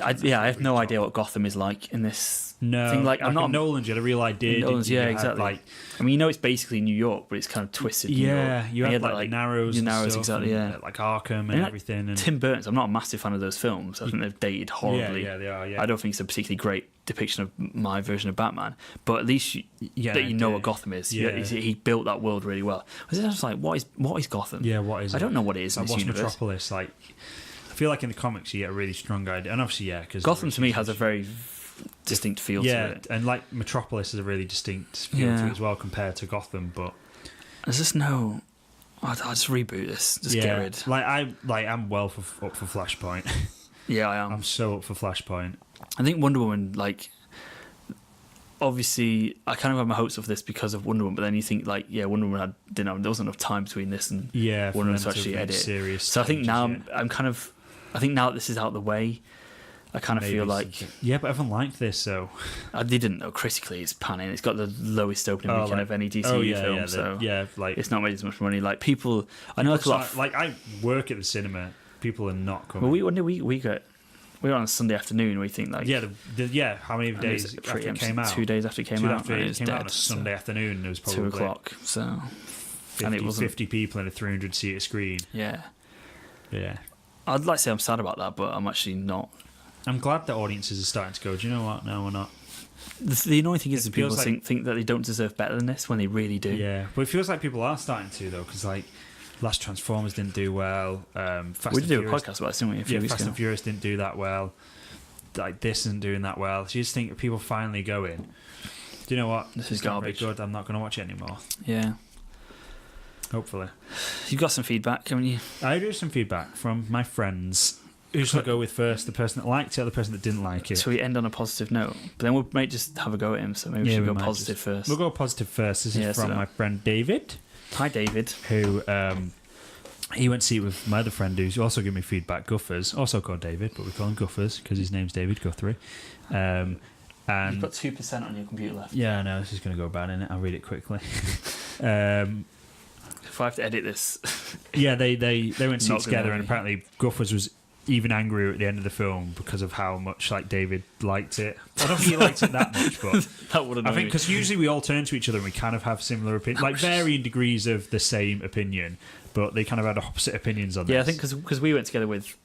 I have no idea what Gotham is like in this thing. Like I'm not Nolan's, you had a real idea. Nolan's, exactly. I mean, it's basically New York, but it's kind of twisted. Yeah, you had like Narrows, exactly. Yeah, like Arkham and everything. And Tim Burton's. I'm not a massive fan of those films. I think they've dated horribly. Yeah, they are. Yeah. I don't think it's a particularly great depiction of my version of Batman, but at least you know what Gotham is. Yeah. He built that world really well. I was just like, what is Gotham? Yeah, what is it? I don't know what it is in this universe. Metropolis? Like, I feel like in the comics you get a really strong idea, and obviously because Gotham to me has a very distinct feel to it. And like Metropolis is a really distinct feel to it as well compared to Gotham, but there's just no... I'll just reboot this. Just get rid. I'm well up for Flashpoint. Yeah, I am. I'm so up for Flashpoint. I think Wonder Woman, like, obviously, I kind of had my hopes of this because of Wonder Woman, but then you think, like, yeah, Wonder Woman there wasn't enough time between this and Wonder Woman to actually edit. So I think now I think now that this is out of the way, I kind of feel like... Yeah, but everyone liked this, so... They didn't know. Critically, it's panning. It's got the lowest opening weekend of any DCU film, so it's not made as much money. Like, people... I know it's a lot... Like, I work at the cinema. People are not coming. Well, we got on a Sunday afternoon. We think, like... Yeah, how many days after it came out? 2 days after it came out. After it came out on a Sunday afternoon, it was probably... 2 o'clock, so... 50 people in a 300-seater screen. Yeah. Yeah. I'd like to say I'm sad about that, but I'm actually not. I'm glad that audiences are starting to go, do you know what? No, we're not. The annoying thing is that people think that they don't deserve better than this when they really do. Yeah, but it feels like people are starting to, though, because, like, last Transformers didn't do well. We did do a podcast about this, didn't we, a few weeks ago? Fast and Furious didn't do that well. Like, this isn't doing that well. So you just think people finally going, do you know what? This is garbage. Good. I'm not going to watch it anymore. Yeah. Hopefully. You've got some feedback, haven't you? I do some feedback from my friends. Who should I go with first? The person that liked it or the person that didn't like it? So we end on a positive note. But then we might just have a go at him, so maybe we should go positive first. We'll go positive first. This is from my friend David. Hi, David. Who he went to see it with my other friend who's also giving me feedback, Guffers, also called David, but we call him Guffers because his name's David Guthrie. And you've got 2% on your computer left. Yeah, I know. This is going to go bad, innit? I'll read it quickly. If I have to edit this... Yeah, they went to see it together, and apparently Guffers was even angrier at the end of the film because of how much like David liked it. I don't think he liked it that much, but that would I think because usually we all turn to each other and we kind of have similar opinions, like varying degrees of the same opinion, but they kind of had opposite opinions on this. Yeah, I think because we went together with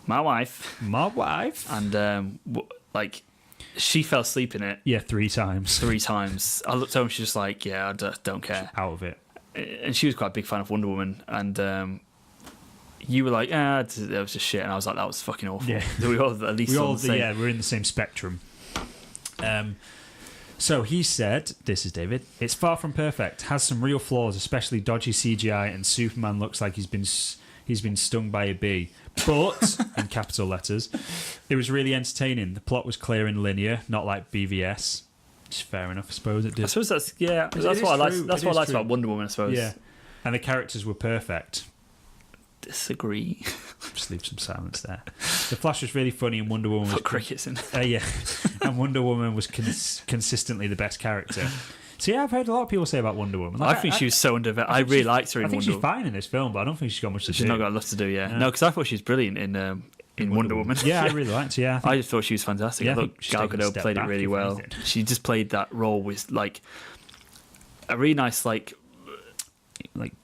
my wife, and like she fell asleep in it. Yeah, 3 times. 3 times. I looked over and she's just like, yeah, I don't care. Out of it. And she was quite a big fan of Wonder Woman, and you were like, that was just shit, and I was like, that was fucking awful. Yeah. So we all at least we're in the same spectrum. So he said, this is David, it's far from perfect, has some real flaws, especially dodgy CGI, and Superman looks like he's been stung by a bee. But, in capital letters, it was really entertaining. The plot was clear and linear, not like BVS. Which is fair enough, I suppose it did. I suppose that's what I liked. That's what I liked about Wonder Woman, I suppose. Yeah, and the characters were perfect. Disagree. Just leave some silence there. The Flash was really funny, and Wonder Woman was crickets in. Yeah, and Wonder Woman was consistently the best character. So yeah, I've heard a lot of people say about Wonder Woman. Like, I think she was so undervalued. I really liked her in Wonder Woman. I think she's fine in this film, but I don't think she's got much to do. She's not got enough to do. Yeah, no, because I thought she was brilliant in Wonder Woman. Yeah, I really liked her. Yeah, I just thought she was fantastic. Yeah, I thought Gal Gadot played it really well. She just played that role with like a really nice like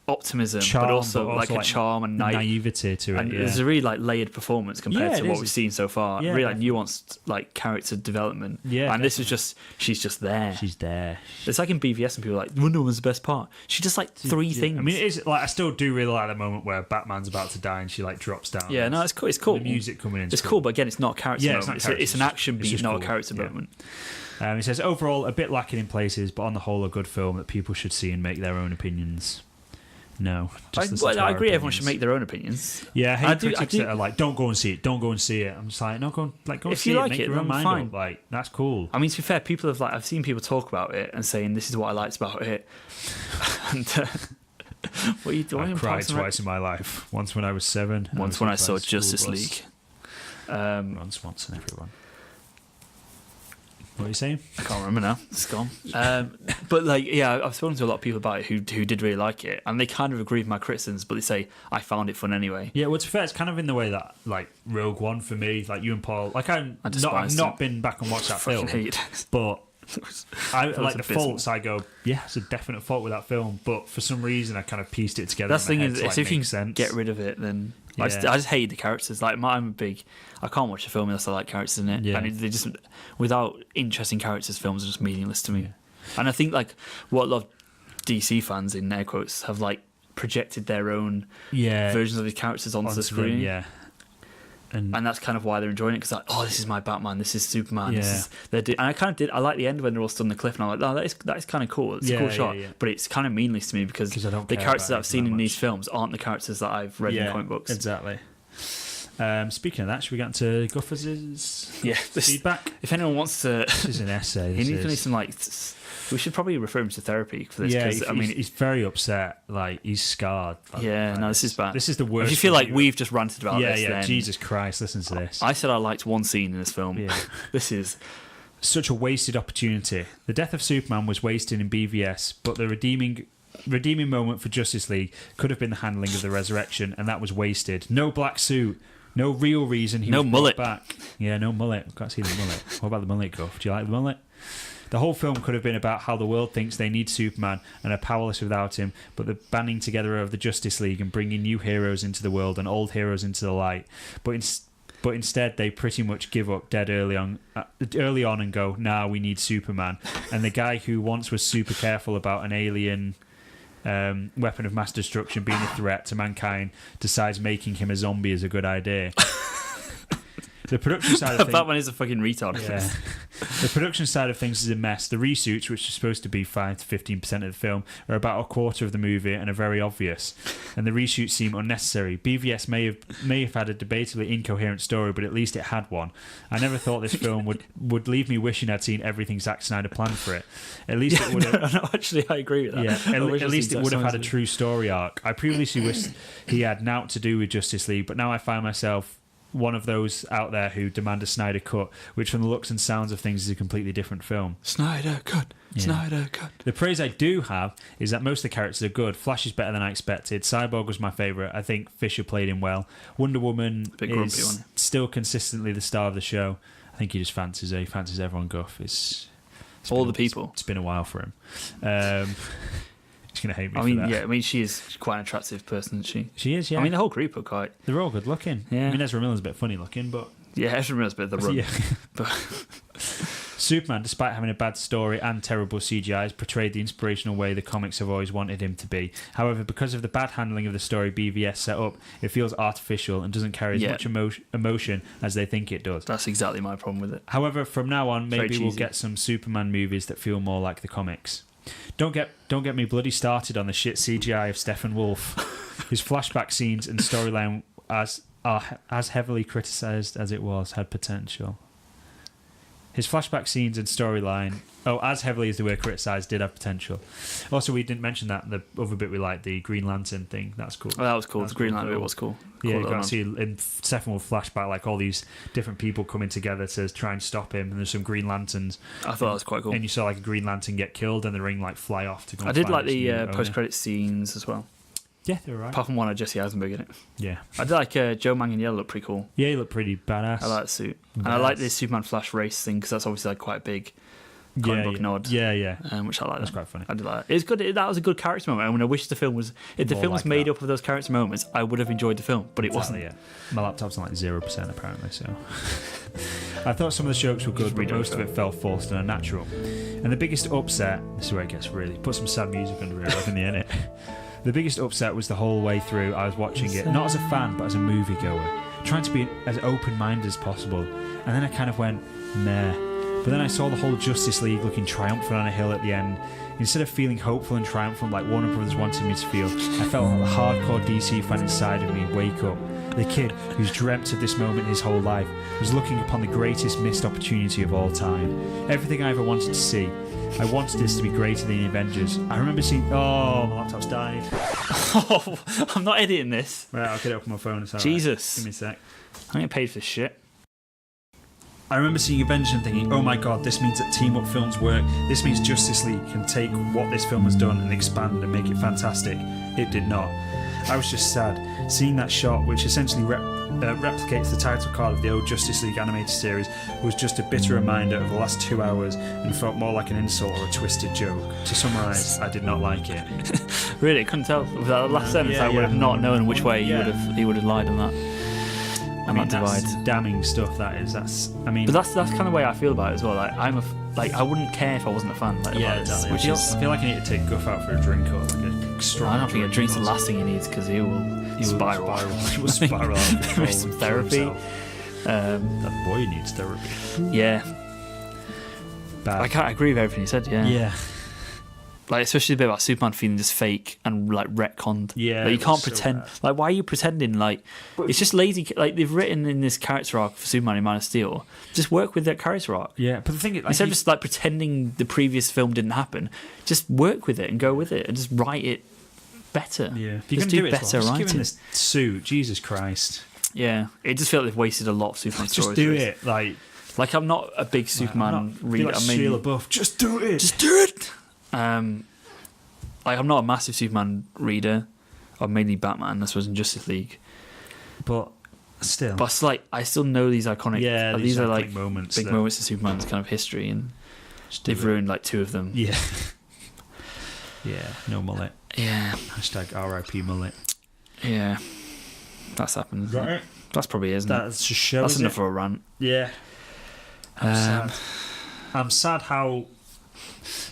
optimism, charm, but also like a charm and naivety to it. And there's a really like layered performance compared to what we've seen so far. Yeah, really like nuanced like character development. Yeah, and this is just she's just there. She's there. It's like in BVS and people are like Wonder Woman's the best part. She does like 3 things. I mean, it is like I still do really like the moment where Batman's about to die and she like drops down. Yeah, no, it's cool. It's cool. The music coming in. It's cool, but again, it's not a character moment. It's an action beat, not a character moment. He says overall a bit lacking in places, but on the whole a good film that people should see and make their own opinions. No, I agree. Everyone should make their own opinions. Yeah, I hate critics that are like, "Don't go and see it. Don't go and see it." I'm just like, "No, go and see it. Make your own mind up. Like, that's cool." I mean, to be fair, people have I've seen people talk about it and saying, "This is what I liked about it." And what are you doing? I cried twice in my life. Once when I was 7. Once when I saw Justice League. Ron Swanson, everyone. What are you saying? I can't remember now. It's gone. But I've spoken to a lot of people about it who did really like it, and they kind of agree with my criticisms, but they say I found it fun anyway. Yeah, well, to be fair, it's kind of in the way that like Rogue One for me, like you and Paul, like I've not been back and watched that film, but I like the faults. I go, yeah, it's a definite fault with that film, but for some reason I kind of pieced it together. That's the thing is, if you can get rid of it, then. Yeah. I just hate the characters. Like I can't watch a film unless I like characters in it. Yeah. And they just without interesting characters, films are just meaningless to me. Yeah. And I think like what a lot of DC fans in air quotes have like projected their own versions of these characters onto the screen. And that's kind of why they're enjoying it, because like, oh, this is my Batman, this is Superman. Yeah. And I kind of did. I like the end when they're all stood on the cliff, and I'm like, oh, that is kind of cool. It's a cool shot, but it's kind of meaningless to me because I don't the care characters about that I've seen it that in these much. films aren't the characters that I've read in comic books. Exactly. Speaking of that, should we get into Guffers' feedback? If anyone wants to, This is an essay. he needs some like. We should probably refer him to therapy for this. Yeah, because, he's very upset. Like, he's scarred. This is bad. This is the worst. If you feel like we've just ranted about this, then Jesus Christ, listen to this. I said I liked one scene in this film. Yeah. This is such a wasted opportunity. The death of Superman was wasted in BVS, but the redeeming moment for Justice League could have been the handling of the resurrection, and that was wasted. No black suit. No real reason he was mullet. brought back. Yeah, no mullet. I can't see the mullet. What about the mullet, Guff? Do you like the mullet? The whole film could have been about how the world thinks they need Superman and are powerless without him, but the banding together of the Justice League and bringing new heroes into the world and old heroes into the light. But instead, they pretty much give up dead early on and go, nah, we need Superman. And the guy who once was super careful about an alien weapon of mass destruction being a threat to mankind decides making him a zombie is a good idea. The production side of things... Batman is a fucking retard. Yeah. The production side of things is a mess. The reshoots, which are supposed to be 5 to 15% of the film, are about a quarter of the movie and are very obvious. And the reshoots seem unnecessary. BVS may have had a debatably incoherent story, but at least it had one. I never thought this film would leave me wishing I'd seen everything Zack Snyder planned for it. At least it would have... No, actually, I agree with that. Yeah, at least it would have had a true story arc. I previously wished he had naught to do with Justice League, but now I find myself one of those out there who demand a Snyder cut, which from the looks and sounds of things is a completely different film. Snyder cut. Yeah. Snyder cut. The praise I do have is that most of the characters are good. Flash is better than I expected. Cyborg was my favourite. I think Fisher played him well. Wonder Woman is still consistently the star of the show. I think he just fancies everyone, Guff. It's all the people. It's been a while for him. He's going to hate me for that. Yeah, I mean, she is quite an attractive person, isn't she? She is, yeah. I mean, the whole group are quite... They're all good looking. Yeah. I mean, Ezra Miller's a bit funny looking, but... Yeah, Ezra Miller's a bit of the run. Yeah. But... Superman, despite having a bad story and terrible CGI, has portrayed the inspirational way the comics have always wanted him to be. However, because of the bad handling of the story BVS set up, it feels artificial and doesn't carry as much emotion as they think it does. That's exactly my problem with it. However, from now on, maybe we'll get some Superman movies that feel more like the comics. Don't get me bloody started on the shit CGI of Steppenwolf. His flashback scenes and storyline, as heavily criticised as it was, had potential. His flashback scenes and storyline, as heavily as they were criticised, did have potential. Also, we didn't mention that the other bit we liked, the Green Lantern thing. That's cool. Oh, that was cool. The Green Lantern bit was cool. Yeah, you got to see in Steppenwolf flashback like all these different people coming together to try and stop him, and there's some Green Lanterns. I thought that was quite cool. And you saw like a Green Lantern get killed, and the ring like fly off to go. I did like the post-credit scenes as well. Yeah, they were right. Apart from one of Jesse Eisenberg in it. Yeah. I did like Joe Manganiello looked pretty cool. Yeah, he looked pretty badass. I like the suit. And I like the Superman Flash race thing because that's obviously like quite a big comic book nod. Yeah. Which I like. That's quite funny. I did like that. It's good. That was a good character moment. I mean, I wish the film was... If the film was made up of those character moments, I would have enjoyed the film, but it wasn't. Yeah. My laptop's on like 0% apparently, so... I thought some of the jokes were good, but most of it felt forced and unnatural. And the biggest upset... This is where it gets really... Put some sad music under it, in the edit. The biggest upset was the whole way through I was watching it, not as a fan, but as a moviegoer, trying to be as open-minded as possible. And then I kind of went, meh. But then I saw the whole Justice League looking triumphant on a hill at the end. Instead of feeling hopeful and triumphant like Warner Brothers wanted me to feel, I felt like the hardcore DC fan inside of me wake up. The kid who's dreamt of this moment his whole life was looking upon the greatest missed opportunity of all time. Everything I ever wanted to see. I wanted this to be greater than the Avengers. I remember seeing... Oh, my laptop's died. Oh, I'm not editing this. Right, I'll get it up on my phone. Jesus. Right. Give me a sec. I'm getting paid for this shit. I remember seeing Avengers and thinking, oh my god, this means that team-up films work. This means Justice League can take what this film has done and expand and make it fantastic. It did not. I was just sad. Seeing that shot, which essentially replicates the title card of the old Justice League animated series, was just a bitter reminder of the last 2 hours and felt more like an insult or a twisted joke. To summarise, I did not like it. Really, I couldn't tell. With that last sentence, I would have not known which way he would have lied on that. I mean, that's damning stuff. That is. But that's kind of the way I feel about it as well. Like, I wouldn't care if I wasn't a fan. Like, yeah, exactly. I feel like I need to take Guff out for a drink or like a strong. I don't think a drink's the last thing he needs because he will spiral. He will spiral out of control. Some and kill therapy. himself. That boy needs therapy. Yeah. Bad. I can't agree with everything you said, yeah. Yeah. Like, especially the bit about Superman feeling just fake and, like, retconned. Yeah. Like, you it can't was so pretend. bad. Like, why are you pretending? Like, it's just lazy. Like, they've written in this character arc for Superman in Man of Steel. Just work with that character arc. Yeah, but the thing is, like, Instead of just, like, pretending the previous film didn't happen, just work with it and go with it and just write it better. yeah, if you're Just gonna do do it, better just give writing. him this suit. Jesus Christ, Yeah. It just felt like they've wasted a lot of Superman just stories. do with it. Like Like, I'm not a big Superman reader. Like I mean, Sheila Buff, just do it. just do it. Like, I'm not a massive Superman reader. I'm mainly Batman, I suppose, in Justice League. But still, But it's like, I still know these iconic. yeah, these are iconic like moments. big that- moments in Superman's kind of history, and just do they've it. ruined like 2 of them. Yeah, yeah. No mullet. Yeah, Hashtag R.I.P. mullet. yeah. That's happened. Isn't it? Right. That's probably isn't it? That's just shows. That's enough it. for a rant. Yeah. I'm Um, sad. I'm sad how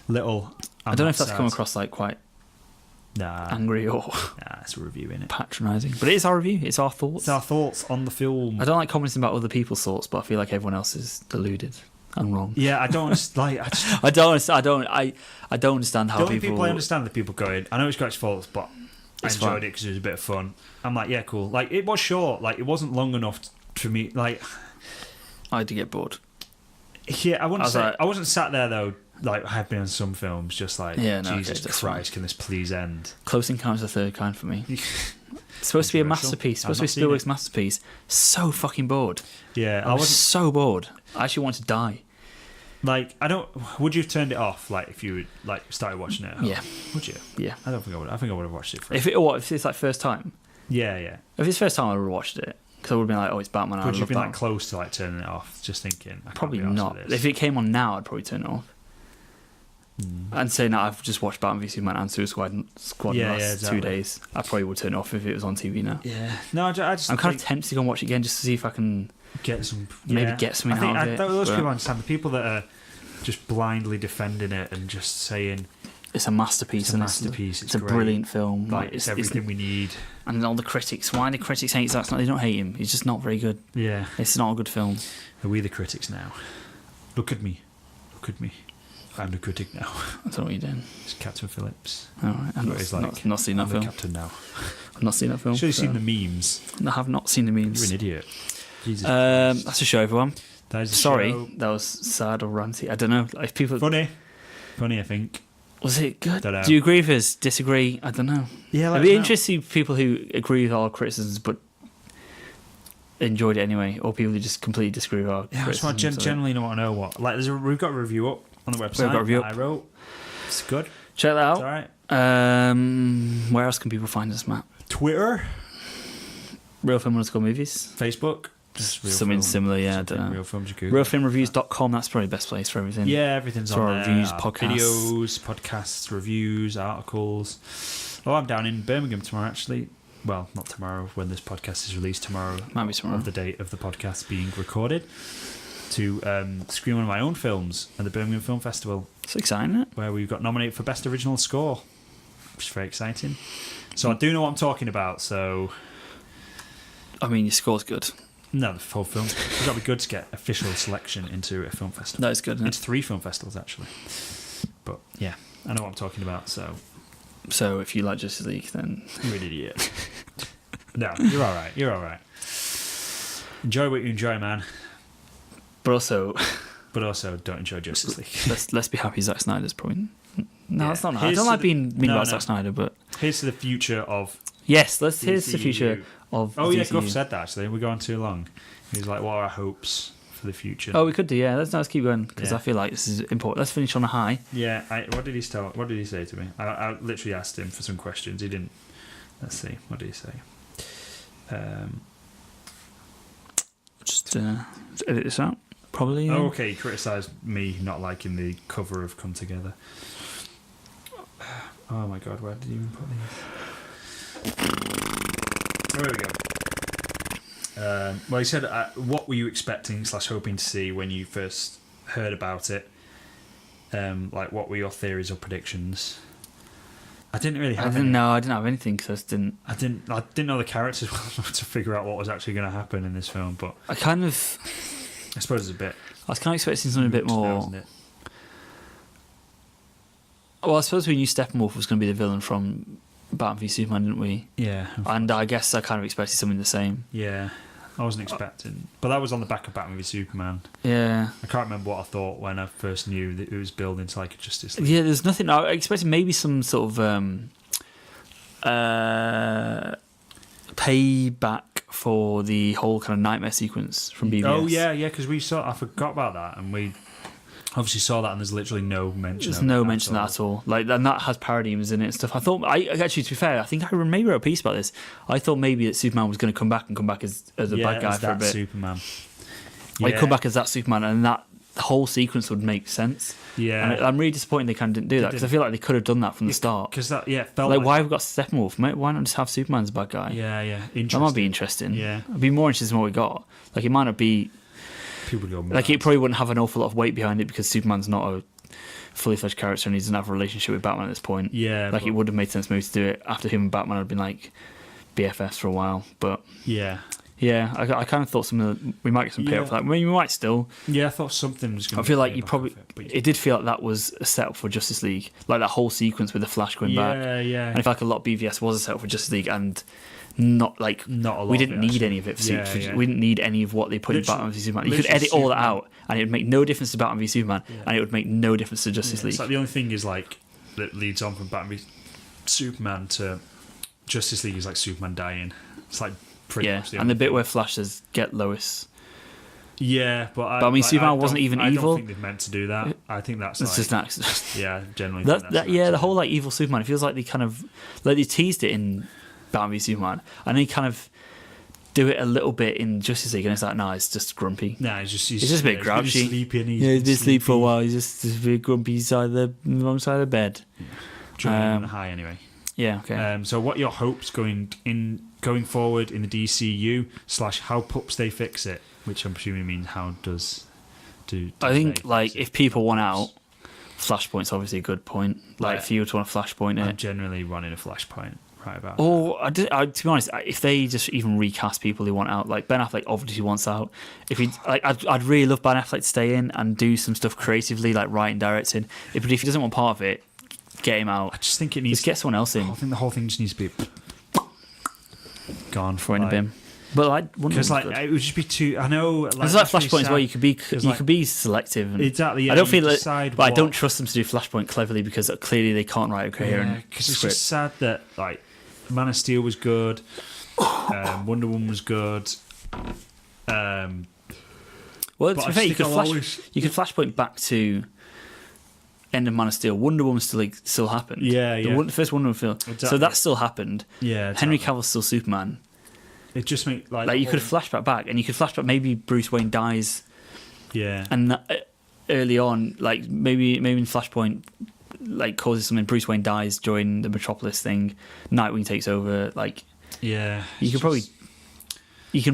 little. I don't know if that's come across like quite Nah, angry or nah, it's a review, innit? patronising, but it is our review. It's our thoughts. It's our thoughts on the film. I don't like commenting about other people's thoughts, but I feel like everyone else is deluded and wrong. Yeah, I don't like. I just, I don't understand how the only people. people I understand the people going. I know it's got its faults, but I It's enjoyed fun. it because it was a bit of fun. I'm like, yeah, cool. Like it was short. Like it wasn't long enough for me. Like I had to get bored. yeah, I wouldn't was say like- I wasn't sat there though. Like I have been on some films, just like Yeah, no, okay, Jesus that's Christ, can this please end? Close Encounters of the Third Kind for me. It's supposed to be a Controversial. masterpiece. I've Supposed to not be seen Spielberg's it. masterpiece. So fucking bored. Yeah, I was so bored. I actually wanted to die. like. I don't. Would you have turned it off? Like if you would like started watching it? At home? Yeah, Would you? yeah. I don't think I would. I think I would have watched it. If it's like first time. Yeah, yeah. If it's first time, I would have watched it because I would have been like, oh, it's Batman. I Would you love have been like Batman. close to like turning it off? Just thinking. I can't Probably be arsed not. with this. If it came on now, I'd probably turn it off. And saying that I've just watched Batman v Superman and Suicide Squad in Yeah, the last yeah, exactly. 2 days, I probably would turn it off if it was on TV now. Yeah. No, I just I'm kind of think tempted to go and watch it again just to see if I can get some. maybe yeah. get something I think out of it. those but people understand the people that are just blindly defending it and just saying it's a masterpiece. it's a and masterpiece. It's a great. brilliant film. Like it's everything we need. And all the critics. Why do critics hate Zack Snyder? They don't hate him. He's just not very good. Yeah. It's not a good film. Are we the critics now? Look at me. Look at me. I'm the critic now. I don't know what you're doing. It's Captain Phillips. All right. I've But it's like, not seen that I'm the film. captain now. I've not seen that film. Should have so- seen the memes. I have not seen the memes. You're an idiot. Jesus. That's a show, everyone. That is a Sorry, show. that was sad or ranty. I don't know. If people Funny, I think. was it good? Don't know. Do you agree with us? Disagree? I don't know. Yeah, It'd be interesting to see people who agree with our criticisms but enjoyed it anyway, or people who just completely disagree with our Yeah, I just want criticisms. generally want to know what. Like, we've got a review up on the website. We've got a review that up. I wrote. It's good. Check that It's out. all right. Where else can people find us, Matt? Twitter, Real Film _ Movies. Facebook, just real Something film. similar, yeah. I Something don't know. Real films. You Google. Realfilmreviews.com. That's probably the best place for everything. Yeah, everything's For on our there. reviews, Our podcasts. videos, podcasts, reviews, articles. Oh, I'm down in Birmingham tomorrow, actually. Well, not tomorrow, when this podcast is released tomorrow. Might be tomorrow. Of the date of the podcast being recorded. To screen one of my own films at the Birmingham Film Festival, It's exciting, isn't it? where we've got nominated for Best Original Score, which is very exciting. So I do know what I'm talking about, so... I mean, your score's good. No, the whole film. It's got to be good to get official selection into a film festival. That is good, isn't It's it? 3 film festivals, actually. But, yeah, I know what I'm talking about, so... So if you like Justice League, then You're an idiot. No, you're all right. You're all right. Enjoy what you enjoy, man. but also But also, don't enjoy Justice League. let's be happy Zack Snyder's probably. No, Yeah. that's not. I Here's don't to like the- being mean No, about no. Zack Snyder, but Here's to the future of... yes, here's the DCU. future of. Oh, yeah, DCU. Gruff said that, actually. We're going too long. He's like, what are our hopes for the future? Oh, we could do, yeah. Let's keep going because Yeah. I feel like this is important. Let's finish on a high. Yeah, what did he say to me? I literally asked him for some questions. He didn't... Let's see. What did he say? Just edit this out, probably. Yeah. Oh, okay. He criticised me not liking the cover of Come Together. Oh my god, where did he even put these? Oh, there we go. Well, he said, what were you expecting / hoping to see when you first heard about it? Like, what were your theories or predictions? I didn't really have I didn't have anything because I just didn't. I didn't know the characters well enough to figure out what was actually going to happen in this film, but I suppose it's a bit. I was kind of expecting something a bit more. Now, isn't it? Well, I suppose we knew Steppenwolf was going to be the villain from Batman v Superman, didn't we? Yeah. And I guess I kind of expected something the same. Yeah. I wasn't expecting, but that was on the back of Batman v Superman. Yeah. I can't remember what I thought when I first knew that it was building to like a Justice League. Yeah, there's nothing. I expected maybe some sort of payback for the whole kind of nightmare sequence from BVS. Oh yeah, because I forgot about that, and we obviously saw that, and there's literally no mention. There's no mention of that at all. Like, and that has paradigms in it and stuff. I thought, actually, to be fair, I think I maybe wrote a piece about this. I thought maybe that Superman was going to come back as a bad guy for a bit. Superman. Like, come back as that Superman, and that whole sequence would make sense. Yeah, and I'm really disappointed they kind of didn't do that, because I feel like they could have done that from the start. Because that felt like why have we got Steppenwolf? Why not just have Superman as a bad guy? Yeah. That might be interesting. Yeah, I'd be more interested in what we got. Like, it might not be. People go mad. Like, it probably wouldn't have an awful lot of weight behind it because Superman's not a fully fledged character and he doesn't have a relationship with Batman at this point. Yeah, like, it would have made sense maybe to do it after him and Batman had been like BFFs for a while. But yeah, I kind of thought we might get some payoff for that. I mean, we might still. Yeah, I thought something was going to. I feel like you probably. It did feel like that was a setup for Justice League, like that whole sequence with the Flash going back. Yeah. And I feel like a lot of BVS was a setup for Justice League, and not a lot. We didn't need any of it. We didn't need any of what they put in Batman v Superman. You could edit all that out, and it would make no difference to Batman v Superman, and it would make no difference to Justice League. It's like the only thing is like that leads on from Batman v Superman to Justice League is like Superman dying. It's like pretty much the only and the bit thing. where Flash says "Get Lois." Yeah, but I mean, Superman wasn't even evil. I don't think they've meant to do that. I think that's it's like, just an accident. Yeah, generally. The whole like evil Superman. It feels like they kind of like they teased it in Batman v Superman, and they kind of do it a little bit in Justice League, and it's like, no, it's just grumpy. Nah, he's just a bit grouchy. He's been asleep for a while. He's just a bit grumpy. He's on the wrong side of the bed. Drawing high anyway. Yeah. Okay. So, what are your hopes going forward in the DCU / how pups they fix it? Which I'm assuming means how does do. I think like if people want out, Flashpoint's obviously a good point. Like if you were to want a Flashpoint, I'm generally running a Flashpoint. Right about. Or to be honest, if they just even recast people who want out, like Ben Affleck obviously wants out. If he, like, I'd really love Ben Affleck to stay in and do some stuff creatively, like writing, directing. But if he doesn't want part of it, get him out. I just think it needs. Just get someone else in. I think the whole thing just needs to be gone for in the bin. But like, because like it would just be too. I know. Like, there's like Flashpoint as well. You could be selective. And exactly. Yeah, I don't feel that. But I don't trust them to do Flashpoint cleverly because clearly they can't write a coherent because it's script. just sad that like. Man of Steel was good. Wonder Woman was good. Well, to be fair, you could Flashpoint back to end of Man of Steel. Wonder Woman still happened. Yeah. The first Wonder Woman film. Exactly. So that still happened. Yeah. Exactly. Henry Cavill's still Superman. It just makes like you could have flashback back, and you could flashback maybe Bruce Wayne dies. Yeah. And early on, like maybe in Flashpoint. Like causes something. Bruce Wayne dies during the Metropolis thing. Nightwing takes over. Like, yeah, you can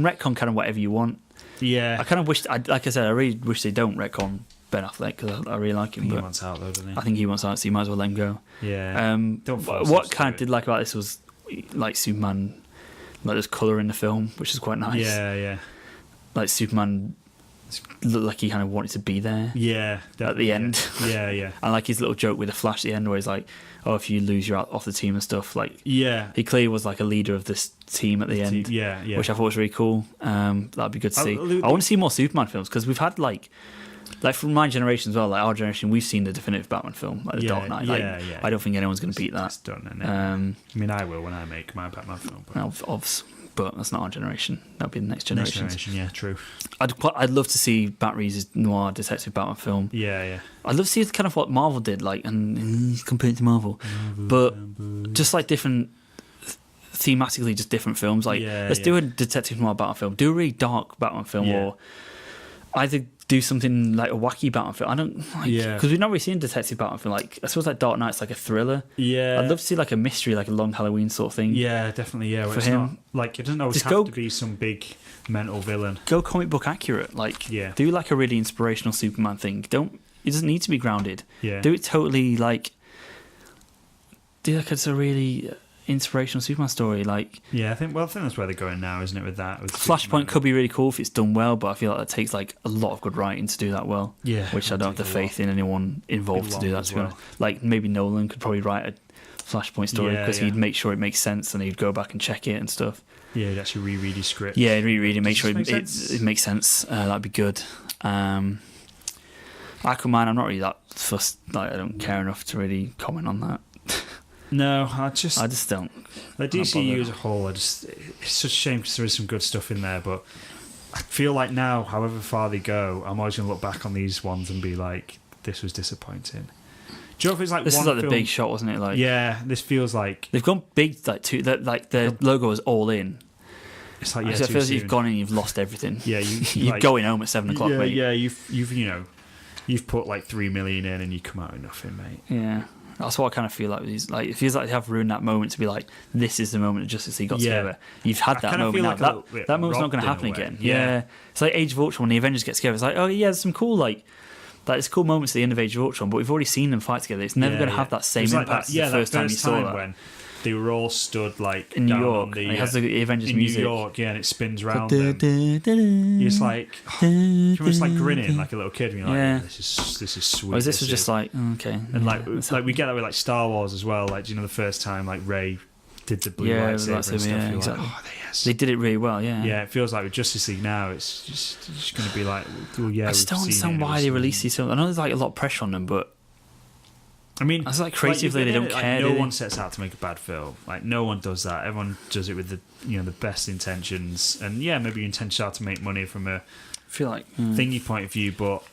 retcon kind of whatever you want. Yeah, I kind of wish. Like I said, I really wish they don't retcon Ben Affleck because I really like him. He wants out though, doesn't he? I think he wants out, so you might as well let him go. Yeah. What kind of did like about this was like Superman, like there's colour in the film, which is quite nice. Yeah. Like Superman. Looked like he kind of wanted to be there. Yeah, at the end. Yeah. And like his little joke with the Flash at the end, where he's like, "Oh, if you lose, you're out off the team and stuff." Like, yeah, he clearly was like a leader of this team at the end. Yeah. Which I thought was really cool. That'd be good to see. I want to see more Superman films because we've had like from my generation as well. Like our generation, we've seen the definitive Batman film, like The Dark Knight. I don't think anyone's going to beat that. It's done, isn't it? I mean, I will when I make my Batman film. But that's not our generation. That'll be the next generation. Yeah, true. I'd love to see Bat Reeves' noir detective Batman film. Yeah. I'd love to see kind of what Marvel did, like, and compared to Marvel, but just like different, thematically, just different films. Like, let's do a detective noir Batman film, do a really dark Batman film, or either do something like a wacky Batman film. I don't because we've not really seen a detective Batman film. Like I suppose like Dark Knight's like a thriller. Yeah, I'd love to see like a mystery, like a Long Halloween sort of thing. Yeah, definitely. Yeah, for him, not, like it doesn't always have to be some big mental villain. Go comic book accurate. Like do like a really inspirational Superman thing. It doesn't need to be grounded. Yeah, do it totally like do like it's a really inspirational Superman story. Like, yeah, I think that's where they're going now, isn't it? With that, with Flashpoint could be really cool if it's done well, but I feel like it takes like a lot of good writing to do that well. Yeah, which I don't have the faith in anyone involved to do that. To be honest, like maybe Nolan could probably write a Flashpoint story because he'd make sure it makes sense and he'd go back and check it and stuff. Yeah, he'd actually reread his script. Yeah, reread it, make sure it makes sense. That'd be good. Aquaman, I'm not really that fussed. Like, I don't care enough to really comment on that. No, I just don't. Like DCU as a whole, it's such a shame because there is some good stuff in there, but I feel like now, however far they go, I'm always going to look back on these ones and be like, this was disappointing. Do you know if it's like this one is like film, the big shot, wasn't it? Like, yeah, this feels like they've gone big. Like their logo is all in. It's like, I feel like you've gone in, you've lost everything. Yeah, you're like, going home at 7 o'clock, yeah, mate. Yeah, you've put like 3 million in and you come out with nothing, mate. Yeah, that's what I kind of feel like with these. Like, it feels like they have ruined that moment to be like, this is the moment of Justice League got together. You've had that moment now. Like that moment's not going to happen again. Yeah, it's like Age of Ultron when the Avengers get together. It's like, oh yeah, there's some cool there's cool moments at the end of Age of Ultron, but we've already seen them fight together. It's never going to have that same impact as the first time you saw that. When they were all stood like in New York. It has the Avengers in music. New York, yeah, and it spins round them. You're just like, you're just like grinning like a little kid. And you're like, this is sweet. Whereas this was just like, okay. And like we get that with like Star Wars as well. Like, do you know the first time like Rey did the blue lightsaber and stuff? Yeah, you're exactly. like, oh, yes. They did it really well. Yeah. Yeah, it feels like with Justice League now, it's just going to be like, well, yeah. I just don't understand why they release these films. I know there's like a lot of pressure on them, but I mean, that's like creatively they don't care. No one sets out to make a bad film. Like, no one does that. Everyone does it with the best intentions, and yeah, maybe your intentions are to make money from a thingy point of view. But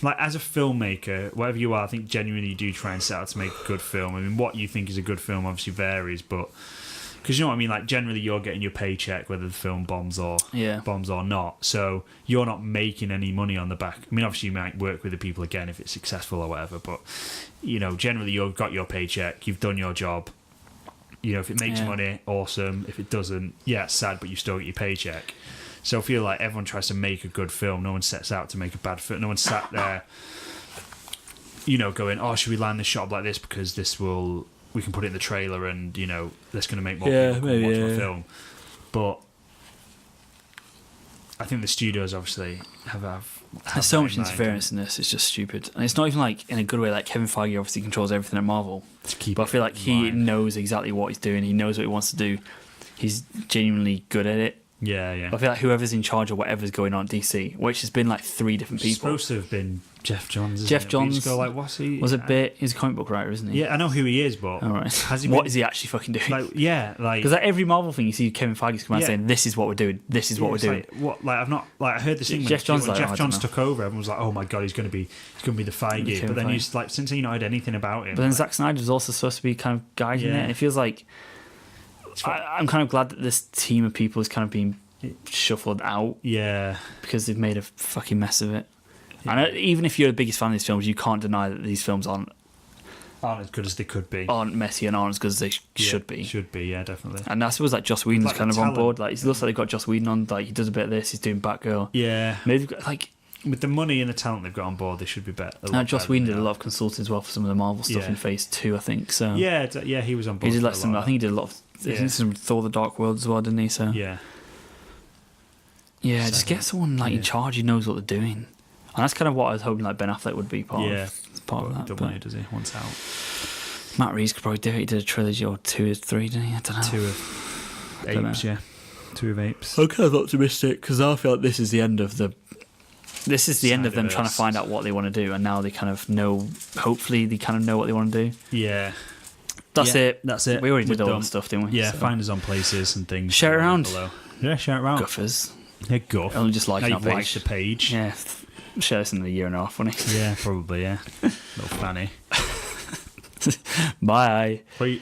like, as a filmmaker, whatever you are, I think genuinely you do try and set out to make a good film. I mean, what you think is a good film obviously varies, but because you know what I mean. Like, generally you're getting your paycheck whether the film bombs or not. So you're not making any money on the back. I mean, obviously you might work with the people again if it's successful or whatever, but you know, generally you've got your paycheck, you've done your job. You know, if it makes money, awesome. If it doesn't, yeah, it's sad, but you still get your paycheck. So I feel like everyone tries to make a good film. No one sets out to make a bad film. No one sat there, you know, going, oh, should we line this shot up like this because we can put it in the trailer and, you know, that's going to make more people watch the film. But I think the studios obviously have there's so much interference in this. It's just stupid, and it's not even like in a good way. Like, Kevin Feige obviously controls everything at Marvel, but I feel like he knows exactly what he's doing. He knows what he wants to do. He's genuinely good at it. Yeah. I feel like whoever's in charge of whatever's going on at DC, which has been like 3 different people. It's supposed to have been Jeff Johns. Jeff Johns. Go like, what's he? Was a bit. He's a comic book writer, isn't he? Yeah, I know who he is, but all right. What is he actually fucking doing? Like, yeah, like because like every Marvel thing you see, Kevin Feige's come out saying, "This is what we're doing. This is what we're doing." Like, what? Like, I've not I heard this thing when Jeff Johns took over. Everyone was like, "Oh my god, he's going to be the Feige." But then he's like, since he not heard anything about him. But then Zack Snyder's also supposed to be kind of guiding it. And it feels like I'm kind of glad that this team of people is kind of being shuffled out. Yeah, because they've made a fucking mess of it. And even if you're the biggest fan of these films, you can't deny that these films aren't as good as they could be, aren't messy, and aren't as good as they should be. Should be, yeah, definitely. And I suppose like Joss Whedon's kind of on board. Like, it looks like they've got Joss Whedon on. Like, he does a bit of this. He's doing Batgirl. Yeah, maybe they've got, like, with the money and the talent they've got on board, they should be better. Joss Whedon did a lot of consulting as well for some of the Marvel stuff in Phase 2, I think. So yeah, he was on board. He did like some. I think he did a lot of some Thor: The Dark World as well, didn't he? So yeah, just get someone like in charge who knows what they're doing. And that's kind of what I was hoping like Ben Affleck would be part of that. Don't know, does he? Once out. Matt Reeves could probably do it. He did a trilogy or 2 or 3, didn't he? I don't know. 2 of Apes, yeah. 2 of Apes. I'm kind of optimistic because I feel like this is the end of the. This is the end of them trying to find out what they want to do, and now they kind of know. Hopefully, they kind of know what they want to do. Yeah. That's it. We already did all the stuff, didn't we? Yeah, find us on places and things. Share it around. Below. Yeah, share it around. Guffers. Yeah, guff. Only just liking our page. Like the page. Yeah. Share this in a year and a half, won't he? Yeah, probably, yeah. Little fanny. Bye. Bye.